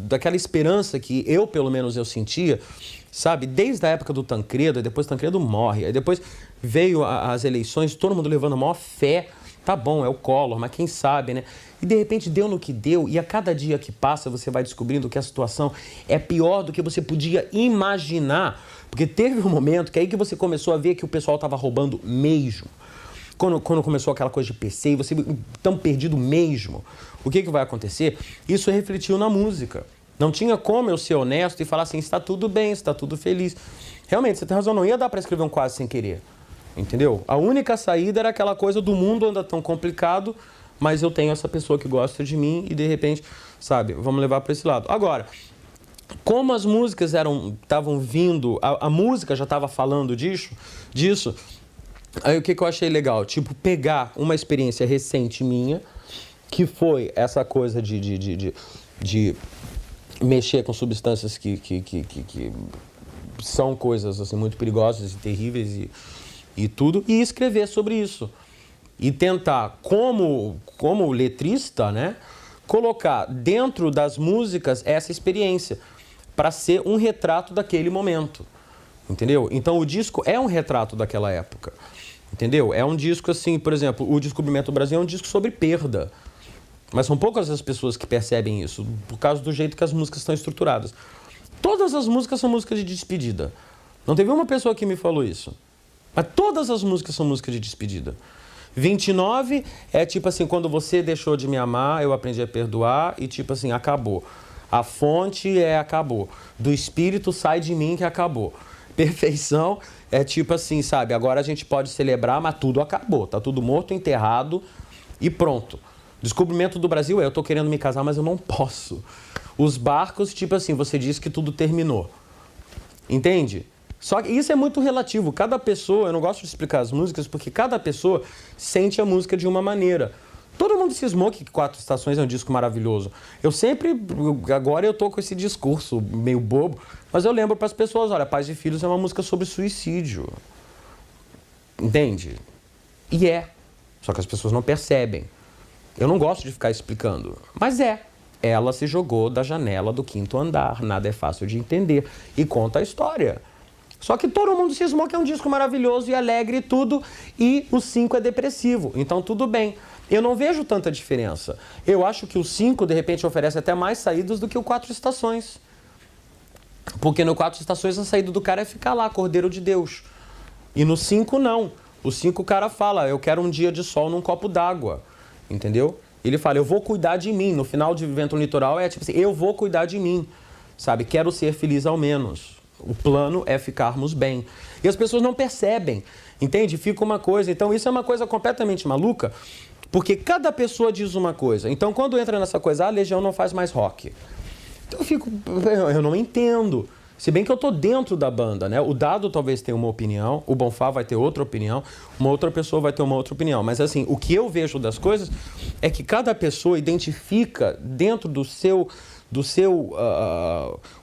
daquela esperança que eu, pelo menos, eu sentia, sabe? Desde a época do Tancredo, aí depois Tancredo morre, aí depois veio as eleições, todo mundo levando a maior fé. Tá bom, é o Collor, mas quem sabe, né? E de repente deu no que deu, e a cada dia que passa você vai descobrindo que a situação é pior do que você podia imaginar. Porque teve um momento que aí que você começou a ver que o pessoal estava roubando mesmo. Quando começou aquela coisa de PC, e você tão perdido mesmo. O que vai acontecer? Isso refletiu na música. Não tinha como eu ser honesto e falar assim, está tudo bem, está tudo feliz. Realmente, você tem razão, não ia dar para escrever um Quase Sem Querer. Entendeu? A única saída era aquela coisa do mundo anda tão complicado, mas eu tenho essa pessoa que gosta de mim e de repente, sabe, vamos levar para esse lado. Agora, como as músicas estavam vindo, a música já estava falando disso, aí o que eu achei legal? Tipo, pegar uma experiência recente minha, que foi essa coisa de mexer com substâncias que são coisas assim, muito perigosas e terríveis e tudo, e escrever sobre isso. E tentar, como letrista, né, colocar dentro das músicas essa experiência, para ser um retrato daquele momento, entendeu? Então o disco é um retrato daquela época, entendeu? É um disco assim, por exemplo, o Descobrimento do Brasil é um disco sobre perda, mas são poucas as pessoas que percebem isso, por causa do jeito que as músicas estão estruturadas. Todas as músicas são músicas de despedida. Não teve uma pessoa que me falou isso, mas todas as músicas são músicas de despedida. 29 é tipo assim, quando você deixou de me amar, eu aprendi a perdoar e tipo assim, acabou. A fonte é acabou. Do espírito sai de mim que acabou. Perfeição é tipo assim, sabe? Agora a gente pode celebrar, mas tudo acabou. Tá tudo morto, enterrado e pronto. Descobrimento do Brasil é, eu tô querendo me casar, mas eu não posso. Os barcos, tipo assim, você diz que tudo terminou. Entende? Só que isso é muito relativo. Cada pessoa, eu não gosto de explicar as músicas, porque cada pessoa sente a música de uma maneira. Todo mundo cismou que Quatro Estações é um disco maravilhoso. Agora eu tô com esse discurso meio bobo, mas eu lembro para as pessoas, olha, Pais e Filhos é uma música sobre suicídio. Entende? E é. Só que as pessoas não percebem. Eu não gosto de ficar explicando, mas é. Ela se jogou da janela do 5º andar, nada é fácil de entender, e conta a história. Só que todo mundo cismou que é um disco maravilhoso e alegre e tudo, e o 5 é depressivo, então tudo bem. Eu não vejo tanta diferença. Eu acho que o 5, de repente, oferece até mais saídas do que o 4 Estações. Porque no 4 Estações a saída do cara é ficar lá, Cordeiro de Deus. E no 5 não. O 5 o cara fala, eu quero um dia de sol num copo d'água, entendeu? Ele fala, eu vou cuidar de mim. No final de Vivendo no Litoral é tipo assim, eu vou cuidar de mim, sabe? Quero ser feliz ao menos. O plano é ficarmos bem. E as pessoas não percebem, entende? Fica uma coisa. Então isso é uma coisa completamente maluca, porque cada pessoa diz uma coisa. Então quando entra nessa coisa, a Legião não faz mais rock. Então eu não entendo. Se bem que eu tô dentro da banda, né? O Dado talvez tenha uma opinião, o Bonfá vai ter outra opinião, uma outra pessoa vai ter uma outra opinião. Mas assim, o que eu vejo das coisas é que cada pessoa identifica dentro do seu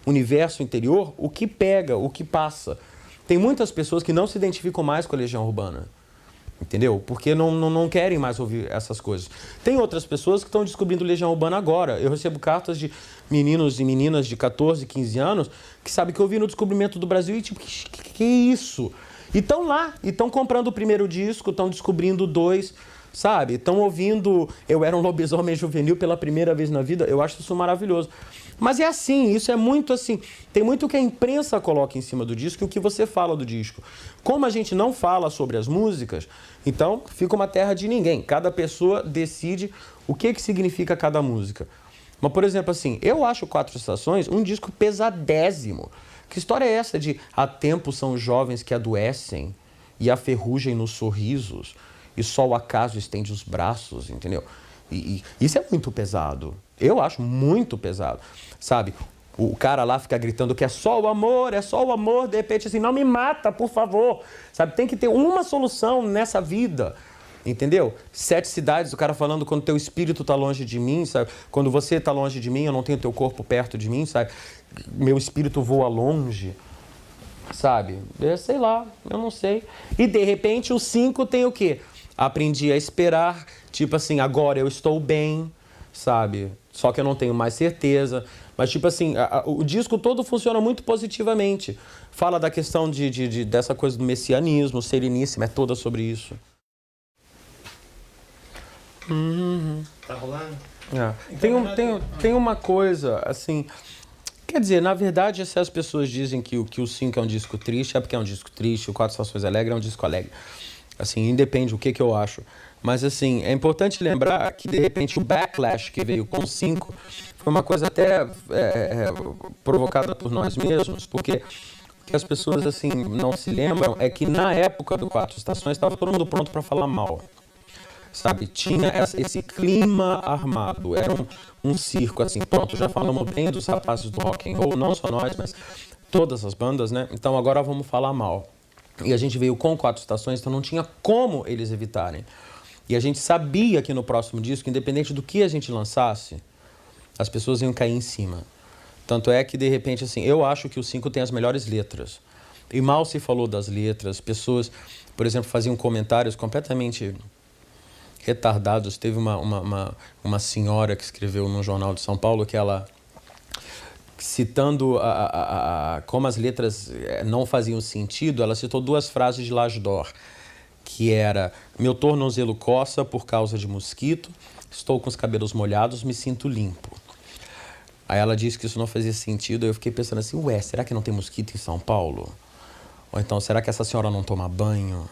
universo interior o que pega, o que passa. Tem muitas pessoas que não se identificam mais com a Legião Urbana, entendeu? Porque não querem mais ouvir essas coisas. Tem outras pessoas que estão descobrindo Legião Urbana agora. Eu recebo cartas de meninos e meninas de 14, 15 anos que sabem que eu vi no Descobrimento do Brasil e tipo, que é isso? E estão lá, e estão comprando o primeiro disco, estão descobrindo 2, sabe? Estão ouvindo Eu Era um Lobisomem Juvenil pela primeira vez na vida. Eu acho isso maravilhoso. Mas é assim, isso é muito assim. Tem muito o que a imprensa coloca em cima do disco e o que você fala do disco. Como a gente não fala sobre as músicas, então fica uma terra de ninguém. Cada pessoa decide o que significa cada música. Mas, por exemplo, assim, eu acho Quatro Estações um disco pesadésimo. Que história é essa de há tempo são os jovens que adoecem e há ferrugem nos sorrisos e só o acaso estende os braços, entendeu? E isso é muito pesado. Eu acho muito pesado, sabe? O cara lá fica gritando que é só o amor, de repente assim, não me mata, por favor, sabe? Tem que ter uma solução nessa vida, entendeu? 7 cidades, o cara falando quando teu espírito tá longe de mim, sabe? Quando você tá longe de mim, eu não tenho teu corpo perto de mim, sabe? Meu espírito voa longe, sabe? Sei lá, eu não sei. E de repente o 5 tem o quê? Aprendi a esperar, tipo assim, agora eu estou bem, sabe? Só que eu não tenho mais certeza. Mas, tipo assim, o disco todo funciona muito positivamente. Fala da questão dessa coisa do messianismo, Sereníssima, é toda sobre isso. Tá rolando? É. Tem uma coisa, assim... Quer dizer, na verdade, se as pessoas dizem que o 5 é um disco triste, é porque é um disco triste, o 4 Estações Alegre é um disco alegre. Assim, independe do que eu acho. Mas, assim, é importante lembrar que, de repente, o backlash que veio com o 5 foi uma coisa até provocada por nós mesmos, porque o que as pessoas, assim, não se lembram é que, na época do 4 Estações, estava todo mundo pronto para falar mal. Sabe? Tinha esse clima armado. Era um circo, assim, pronto, já falamos bem dos rapazes do rock and roll, não só nós, mas todas as bandas, né? Então, agora vamos falar mal. E a gente veio com 4 Estações, então não tinha como eles evitarem. E a gente sabia que no próximo disco, independente do que a gente lançasse, as pessoas iam cair em cima. Tanto é que, de repente, assim, eu acho que o 5 tem as melhores letras. e mal se falou das letras. Pessoas, por exemplo, faziam comentários completamente retardados. Teve uma senhora que escreveu no Jornal de São Paulo que ela, citando como as letras não faziam sentido, ela citou 2 frases de Laje d'Or, que era: meu tornozelo coça por causa de mosquito, estou com os cabelos molhados, me sinto limpo. Aí ela disse que isso não fazia sentido, eu fiquei pensando assim, ué, será que não tem mosquito em São Paulo? Ou então, será que essa senhora não toma banho?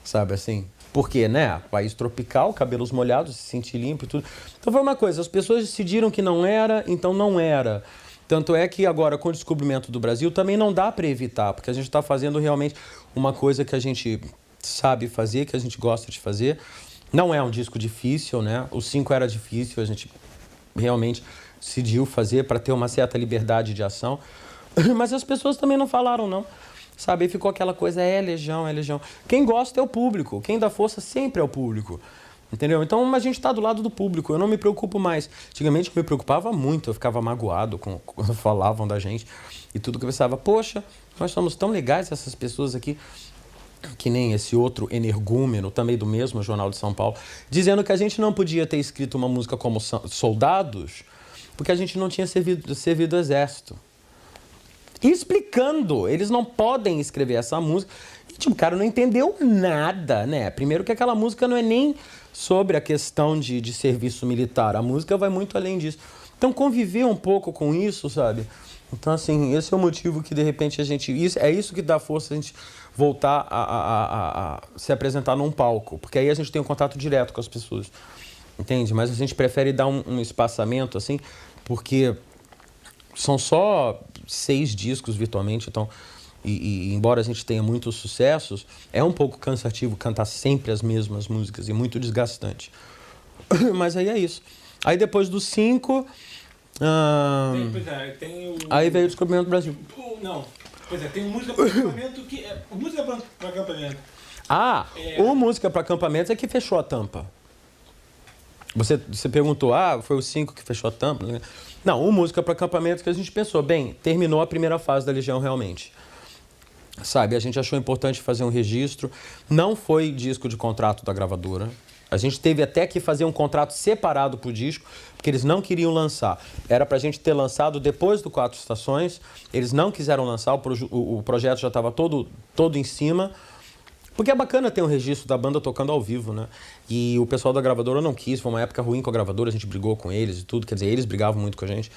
Sabe assim? Porque, né, país tropical, cabelos molhados, se sentir limpo e tudo. Então foi uma coisa, as pessoas decidiram que não era, então não era. Tanto é que agora, com o descobrimento do Brasil, também não dá para evitar, porque a gente está fazendo realmente uma coisa que a gente sabe fazer, que a gente gosta de fazer. Não é um disco difícil, né? O 5 era difícil, a gente realmente decidiu fazer para ter uma certa liberdade de ação. Mas as pessoas também não falaram, não. Sabe, e ficou aquela coisa, Legião, é Legião. Quem gosta é o público, quem dá força sempre é o público. Entendeu? Então a gente está do lado do público, eu não me preocupo mais. Antigamente eu me preocupava muito, eu ficava magoado quando falavam da gente e tudo que eu pensava, poxa, nós somos tão legais, essas pessoas aqui, que nem esse outro energúmeno, também do mesmo Jornal de São Paulo, dizendo que a gente não podia ter escrito uma música como Soldados, porque a gente não tinha servido o exército. E explicando, eles não podem escrever essa música. E, tipo, o cara não entendeu nada, né? Primeiro que aquela música não é nem sobre a questão de serviço militar. A música vai muito além disso. Então, conviver um pouco com isso, sabe? Então, assim, esse é o motivo que, de repente, é isso que dá força a gente voltar a se apresentar num palco. Porque aí a gente tem um contato direto com as pessoas. Entende? Mas a gente prefere dar um espaçamento, assim, porque são só 6 discos virtualmente, então, e embora a gente tenha muitos sucessos, é um pouco cansativo cantar sempre as mesmas músicas e muito desgastante. Mas aí é isso. Aí depois do 5, aí veio o Descobrimento do Brasil. Não, pois é, tem música para acampamento que música para acampamento. O Música para Acampamentos é que fechou a tampa. Você perguntou, foi o 5 que fechou a tampa? Não, o Música para Acampamentos que a gente pensou, bem, terminou a primeira fase da Legião realmente. Sabe, a gente achou importante fazer um registro, não foi disco de contrato da gravadora, a gente teve até que fazer um contrato separado pro disco, porque eles não queriam lançar. Era pra gente ter lançado depois do 4 Estações, eles não quiseram lançar, o projeto já estava todo em cima. Porque é bacana ter um registro da banda tocando ao vivo, né? E o pessoal da gravadora não quis, foi uma época ruim com a gravadora, a gente brigou com eles e tudo, quer dizer, eles brigavam muito com a gente.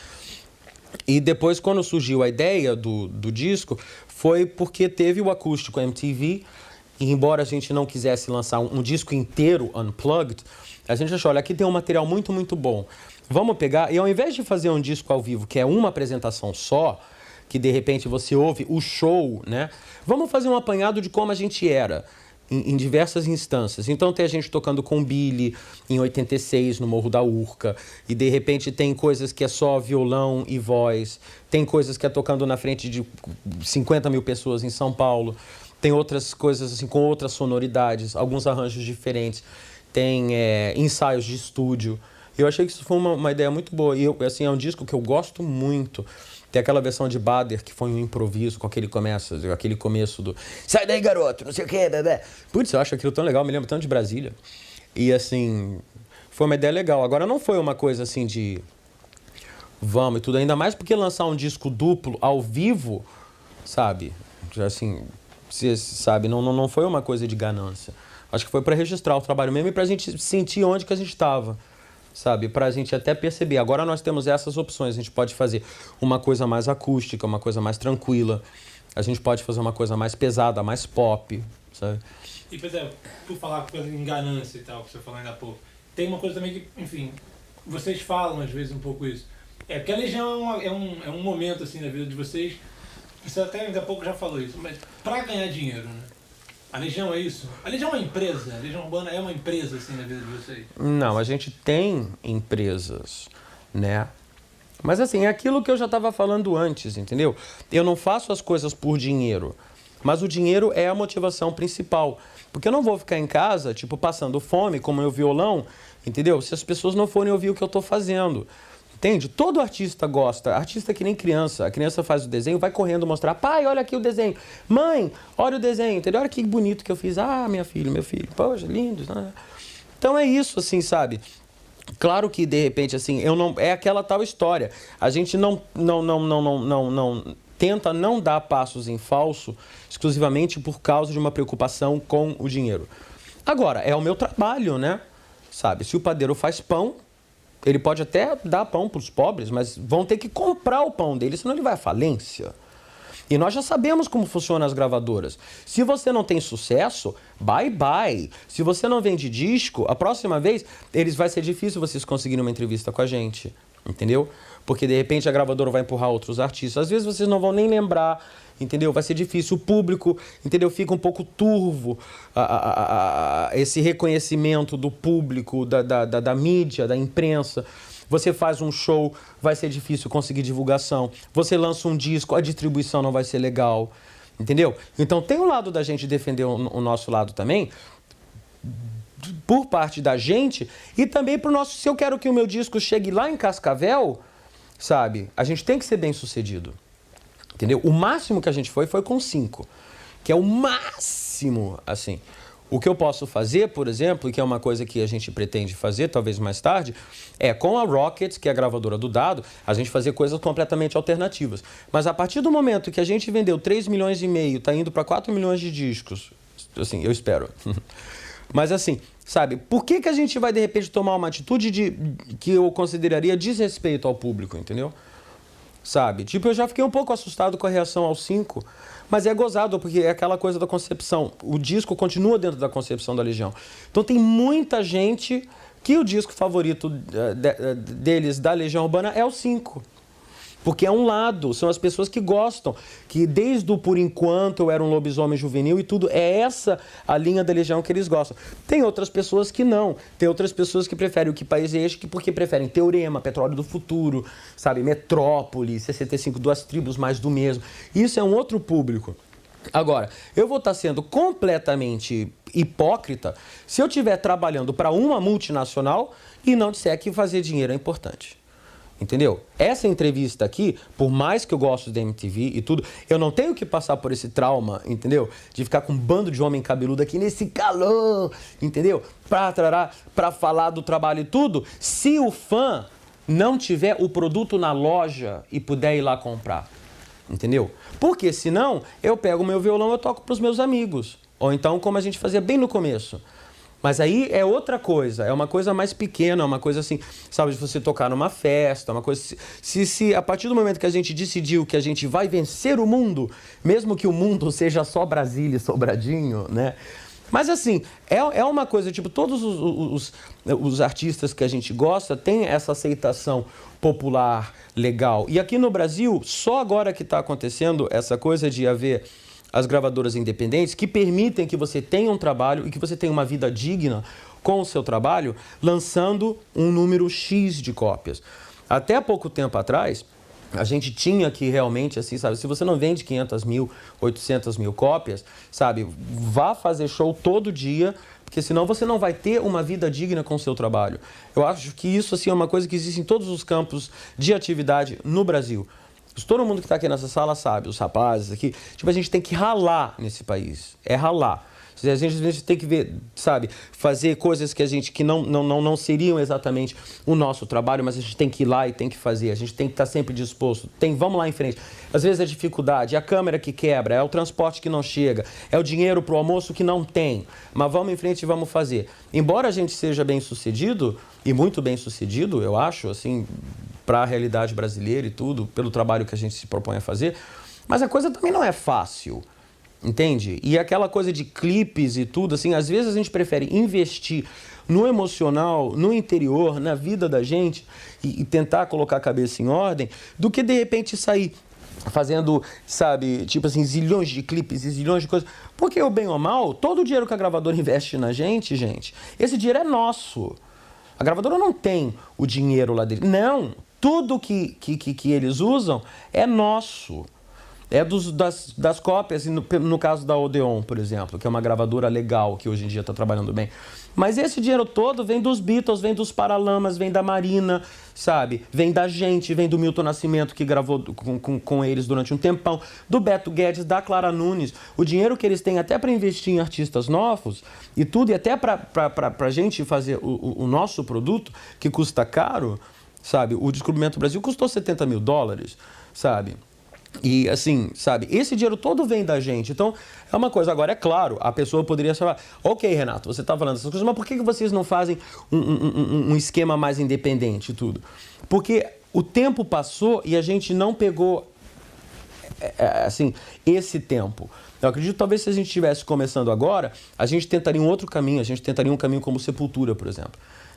E depois, quando surgiu a ideia do disco, foi porque teve o acústico MTV, e embora a gente não quisesse lançar um disco inteiro unplugged, a gente achou, olha, aqui tem um material muito, muito bom. Vamos pegar, e ao invés de fazer um disco ao vivo, que é uma apresentação só, que de repente você ouve o show, né? Vamos fazer um apanhado de como a gente era em diversas instâncias. Então tem a gente tocando com Billy em 86 no Morro da Urca, e de repente tem coisas que é só violão e voz, tem coisas que é tocando na frente de 50 mil pessoas em São Paulo, tem outras coisas assim com outras sonoridades, alguns arranjos diferentes, tem ensaios de estúdio. Eu achei que isso foi uma ideia muito boa, e assim, é um disco que eu gosto muito. Tem aquela versão de Bader que foi um improviso com aquele começo do sai daí, garoto, não sei o que, bebê. Putz, eu acho aquilo tão legal, me lembro tanto de Brasília. E assim, foi uma ideia legal. Agora não foi uma coisa assim de vamos e tudo, ainda mais porque lançar um disco duplo ao vivo, sabe? Assim, você sabe, não foi uma coisa de ganância. Acho que foi para registrar o trabalho mesmo e pra gente sentir onde que a gente estava. Sabe, pra gente até perceber. Agora nós temos essas opções. A gente pode fazer uma coisa mais acústica, uma coisa mais tranquila. A gente pode fazer uma coisa mais pesada, mais pop, sabe? E, por exemplo, por falar coisa de ganância e tal, que você falou ainda há pouco, tem uma coisa também que, enfim, vocês falam às vezes um pouco isso. Porque a Legião é um momento, assim, na vida de vocês, você até ainda há pouco já falou isso, mas pra ganhar dinheiro, né? A Legião é isso? A Legião é uma empresa? A Legião Urbana é uma empresa, assim, na vida de vocês? Não, a gente tem empresas, né? Mas, assim, é aquilo que eu já estava falando antes, entendeu? Eu não faço as coisas por dinheiro, mas o dinheiro é a motivação principal. Porque eu não vou ficar em casa, tipo, passando fome com o meu violão, entendeu? Se as pessoas não forem ouvir o que eu estou fazendo. Entende? Todo artista gosta. Artista é que nem criança. A criança faz o desenho, vai correndo mostrar. Pai, olha aqui o desenho. Mãe, olha o desenho. Entendeu? Olha que bonito que eu fiz. Ah, minha filha, meu filho. Poxa, lindo. Então é isso, assim, sabe? Claro que, de repente, assim, eu não... É aquela tal história. A gente não tenta não dar passos em falso exclusivamente por causa de uma preocupação com o dinheiro. Agora, é o meu trabalho, né? Sabe? Se o padeiro faz pão, ele pode até dar pão para os pobres, mas vão ter que comprar o pão dele, senão ele vai à falência. E nós já sabemos como funcionam as gravadoras. Se você não tem sucesso, bye bye. Se você não vende disco, a próxima vez vai ser difícil vocês conseguirem uma entrevista com a gente. Entendeu? Porque de repente a gravadora vai empurrar outros artistas. Às vezes vocês não vão nem lembrar, entendeu? Vai ser difícil. O público, entendeu? Fica um pouco turvo esse reconhecimento do público, da mídia, da imprensa. Você faz um show, vai ser difícil conseguir divulgação. Você lança um disco, a distribuição não vai ser legal. Entendeu? Então tem um lado da gente defender o nosso lado também, por parte da gente, e também pro nosso... Se eu quero que o meu disco chegue lá em Cascavel, sabe? A gente tem que ser bem sucedido. Entendeu? O máximo que a gente foi com 5. Que é o máximo, assim... O que eu posso fazer, por exemplo, e que é uma coisa que a gente pretende fazer, talvez mais tarde, é com a Rocket, que é a gravadora do Dado, a gente fazer coisas completamente alternativas. Mas a partir do momento que a gente vendeu 3,5 milhões, tá indo para 4 milhões de discos, assim, eu espero. Mas assim, sabe, por que a gente vai de repente tomar uma atitude que eu consideraria desrespeito ao público, entendeu? Sabe? Tipo, eu já fiquei um pouco assustado com a reação aos 5, mas é gozado, porque é aquela coisa da concepção. O disco continua dentro da concepção da Legião. Então tem muita gente que o disco favorito deles da Legião Urbana é o 5. Porque é um lado, são as pessoas que gostam, que desde o Por Enquanto Eu Era um Lobisomem Juvenil e tudo, é essa a linha da Legião que eles gostam. Tem outras pessoas que não, tem outras pessoas que preferem o Que País é Este, porque preferem Teorema, Petróleo do Futuro, sabe, Metrópole, 65, Duas Tribos, mais do mesmo. Isso é um outro público. Agora, eu vou estar sendo completamente hipócrita se eu estiver trabalhando para uma multinacional e não disser que fazer dinheiro é importante. Entendeu? Essa entrevista aqui, por mais que eu goste da MTV e tudo, eu não tenho que passar por esse trauma, entendeu? De ficar com um bando de homem cabeludo aqui nesse calor, entendeu? Pra falar do trabalho e tudo, se o fã não tiver o produto na loja e puder ir lá comprar, entendeu? Porque senão, eu pego o meu violão e eu toco pros meus amigos. Ou então, como a gente fazia bem no começo. Mas aí é outra coisa, é uma coisa mais pequena, é uma coisa assim, sabe, de você tocar numa festa, uma coisa... Se a partir do momento que a gente decidiu que a gente vai vencer o mundo, mesmo que o mundo seja só Brasília e Sobradinho, né? Mas assim, é uma coisa, tipo, todos os artistas que a gente gosta têm essa aceitação popular, legal. E aqui no Brasil, só agora que está acontecendo essa coisa de haver... as gravadoras independentes que permitem que você tenha um trabalho e que você tenha uma vida digna com o seu trabalho, lançando um número X de cópias. Até pouco tempo atrás, a gente tinha que realmente, assim, sabe, se você não vende 500 mil, 800 mil cópias, sabe, vá fazer show todo dia, porque senão você não vai ter uma vida digna com o seu trabalho. Eu acho que isso, assim, é uma coisa que existe em todos os campos de atividade no Brasil. Todo mundo que está aqui nessa sala sabe, os rapazes aqui, tipo, a gente tem que ralar nesse país, é ralar. A gente tem que ver, sabe, fazer coisas que não seriam exatamente o nosso trabalho, mas a gente tem que ir lá e tem que fazer, a gente tem que estar sempre disposto, vamos lá em frente. Às vezes é dificuldade, é a câmera que quebra, é o transporte que não chega, é o dinheiro para o almoço que não tem, mas vamos em frente e vamos fazer. Embora a gente seja bem sucedido, e muito bem sucedido, eu acho, assim, para a realidade brasileira e tudo, pelo trabalho que a gente se propõe a fazer, mas a coisa também não é fácil. Entende? E aquela coisa de clipes e tudo, assim, às vezes a gente prefere investir no emocional, no interior, na vida da gente e tentar colocar a cabeça em ordem, do que de repente sair fazendo, sabe, tipo assim, zilhões de clipes e zilhões de coisas. Porque o bem ou mal, todo o dinheiro que a gravadora investe na gente, esse dinheiro é nosso. A gravadora não tem o dinheiro lá dele. Não, tudo que eles usam é nosso. é das cópias, no caso da Odeon, por exemplo, que é uma gravadora legal, que hoje em dia está trabalhando bem. Mas esse dinheiro todo vem dos Beatles, vem dos Paralamas, vem da Marina, sabe? Vem da gente, vem do Milton Nascimento, que gravou com eles durante um tempão, do Beto Guedes, da Clara Nunes. O dinheiro que eles têm até para investir em artistas novos e tudo, e até para a gente fazer o nosso produto, que custa caro, sabe? O Descobrimento Brasil custou $70 mil, sabe? E assim, sabe, esse dinheiro todo vem da gente. Então, é uma coisa. Agora, é claro, a pessoa poderia falar, ok, Renato, você está falando essas coisas, mas por que vocês não fazem um esquema mais independente e tudo? Porque o tempo passou e a gente não pegou, assim, esse tempo. Eu acredito que talvez se a gente estivesse começando agora, a gente tentaria um outro caminho, a gente tentaria um caminho como Sepultura, por exemplo.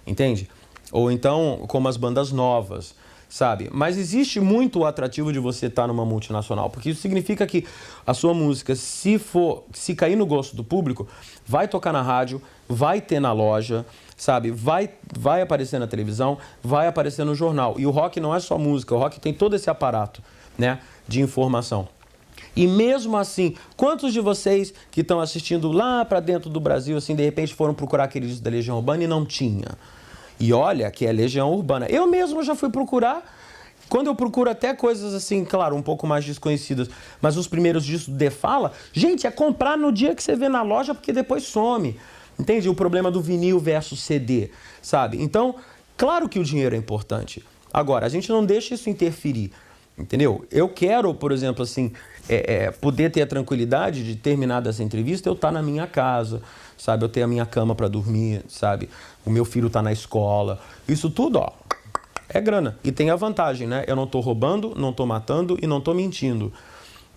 Entende? Ou então, como as bandas novas. Sabe? Mas existe muito o atrativo de você estar numa multinacional, porque isso significa que a sua música, se cair no gosto do público, vai tocar na rádio, vai ter na loja, sabe? Vai aparecer na televisão, vai aparecer no jornal. E o rock não é só música, o rock tem todo esse aparato, né, de informação. E mesmo assim, quantos de vocês que estão assistindo lá para dentro do Brasil, assim, de repente foram procurar aquele disco da Legião Urbana e não tinha? E olha que é Legião Urbana. Eu mesmo já fui procurar, quando eu procuro até coisas assim, claro, um pouco mais desconhecidas, mas os primeiros discos do The Fala, gente, é comprar no dia que você vê na loja, porque depois some. Entende? O problema do vinil versus CD, sabe? Então, claro que o dinheiro é importante. Agora, a gente não deixa isso interferir, entendeu? Eu quero, por exemplo, assim, poder ter a tranquilidade de terminar dessa entrevista, eu estar na minha casa, sabe? Eu ter a minha cama para dormir, sabe? O meu filho tá na escola. Isso tudo, ó, é grana. E tem a vantagem, né? Eu não tô roubando, não tô matando e não tô mentindo.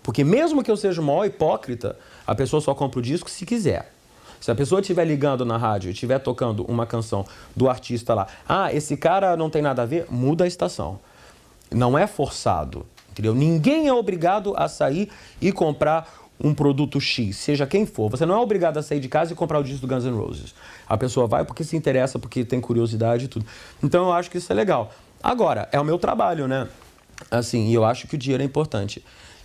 Porque mesmo que eu seja o maior hipócrita, a pessoa só compra o disco se quiser. Se a pessoa estiver ligando na rádio e estiver tocando uma canção do artista lá, ah, esse cara não tem nada a ver, muda a estação. Não é forçado, entendeu? Ninguém é obrigado a sair e comprar um produto X, seja quem for. Você não é obrigado a sair de casa e comprar o disco do Guns N' Roses. A pessoa vai porque se interessa, porque tem curiosidade e tudo. Então eu acho que isso é legal. Agora, é o meu trabalho, né? Assim, e eu acho que o dinheiro é importante.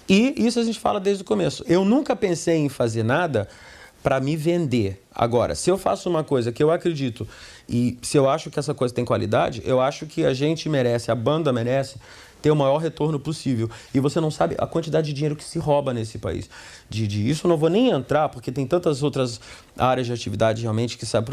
E isso a gente fala desde o começo. Eu nunca pensei em fazer nada para me vender. Agora, se eu faço uma coisa que eu acredito e se eu acho que essa coisa tem qualidade, eu acho que a gente merece, a banda merece ter o maior retorno possível. E você não sabe a quantidade de dinheiro que se rouba nesse país. Isso eu não vou nem entrar, porque tem tantas outras áreas de atividade realmente que, sabe,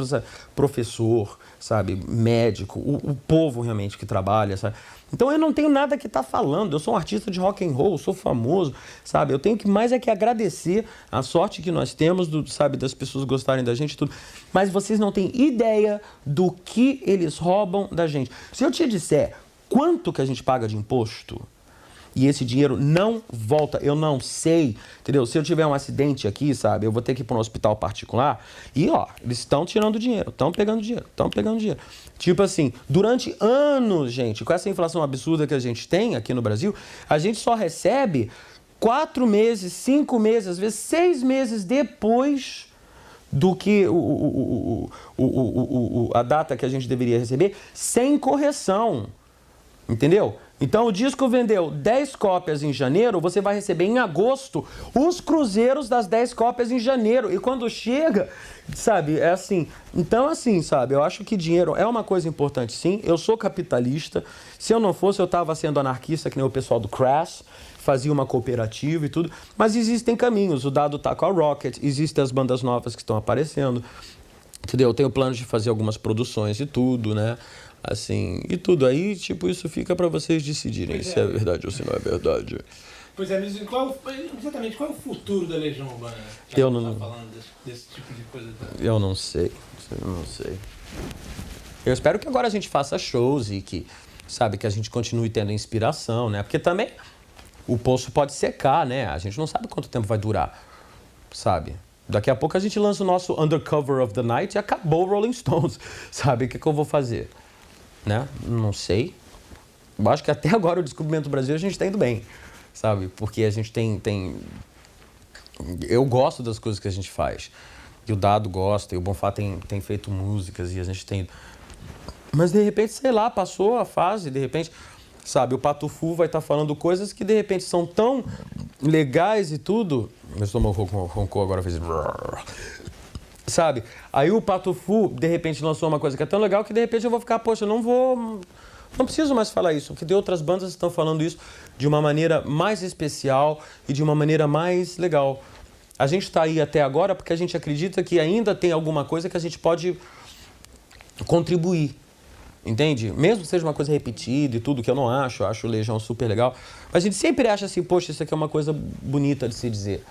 professor, sabe, médico, o povo realmente que trabalha, sabe? Então eu não tenho nada que estar falando, eu sou um artista de rock and roll, sou famoso, sabe? Eu tenho que mais é que agradecer a sorte que nós temos, sabe, das pessoas gostarem da gente e tudo. Mas vocês não têm ideia do que eles roubam da gente. Se eu te disser quanto que a gente paga de imposto e esse dinheiro não volta, eu não sei, entendeu? Se eu tiver um acidente aqui, sabe, eu vou ter que ir para um hospital particular e, ó, eles estão tirando dinheiro, estão pegando dinheiro. Tipo assim, durante anos, gente, com essa inflação absurda que a gente tem aqui no Brasil, a gente só recebe 4 meses, 5 meses, às vezes 6 meses depois do que a data que a gente deveria receber, sem correção. Entendeu? Então o disco vendeu 10 cópias em janeiro, você vai receber em agosto os cruzeiros das 10 cópias em janeiro. E quando chega, sabe, é assim. Então assim, sabe, eu acho que dinheiro é uma coisa importante, sim. Eu sou capitalista. Se eu não fosse, eu estava sendo anarquista, que nem o pessoal do Crass, fazia uma cooperativa e tudo. Mas existem caminhos. O Dado tá com a Rocket, existem as bandas novas que estão aparecendo. Entendeu? Eu tenho planos de fazer algumas produções e tudo, né? Assim, e tudo aí, tipo, isso fica para vocês decidirem se é verdade ou se não é verdade. Pois é, mas exatamente qual é o futuro da Legião Urbana? Eu não... Tá falando desse tipo de coisa. Eu não sei. Eu espero que agora a gente faça shows e que, sabe, que a gente continue tendo inspiração, né? Porque também o poço pode secar, né? A gente não sabe quanto tempo vai durar, sabe? Daqui a pouco a gente lança o nosso Undercover of the Night e acabou o Rolling Stones, sabe? O que eu vou fazer? Né? Não sei. Eu acho que até agora o Descobrimento do Brasil a gente está indo bem, sabe? Porque a gente tem... Eu gosto das coisas que a gente faz. E o Dado gosta, e o Bonfá tem feito músicas, e a gente tem... Mas de repente, sei lá, passou a fase, de repente, sabe? O Patufu vai estar falando coisas que de repente são tão legais e tudo. Meu estômago roncou agora, fez... Sabe? Aí o Pato Fu, de repente, lançou uma coisa que é tão legal que de repente eu vou ficar, poxa, eu não vou... Não preciso mais falar isso, porque tem outras bandas que estão falando isso de uma maneira mais especial e de uma maneira mais legal. A gente está aí até agora porque a gente acredita que ainda tem alguma coisa que a gente pode contribuir, entende? Mesmo que seja uma coisa repetida e tudo, que eu não acho, eu acho o Legião super legal, mas a gente sempre acha assim, poxa, isso aqui é uma coisa bonita de se dizer.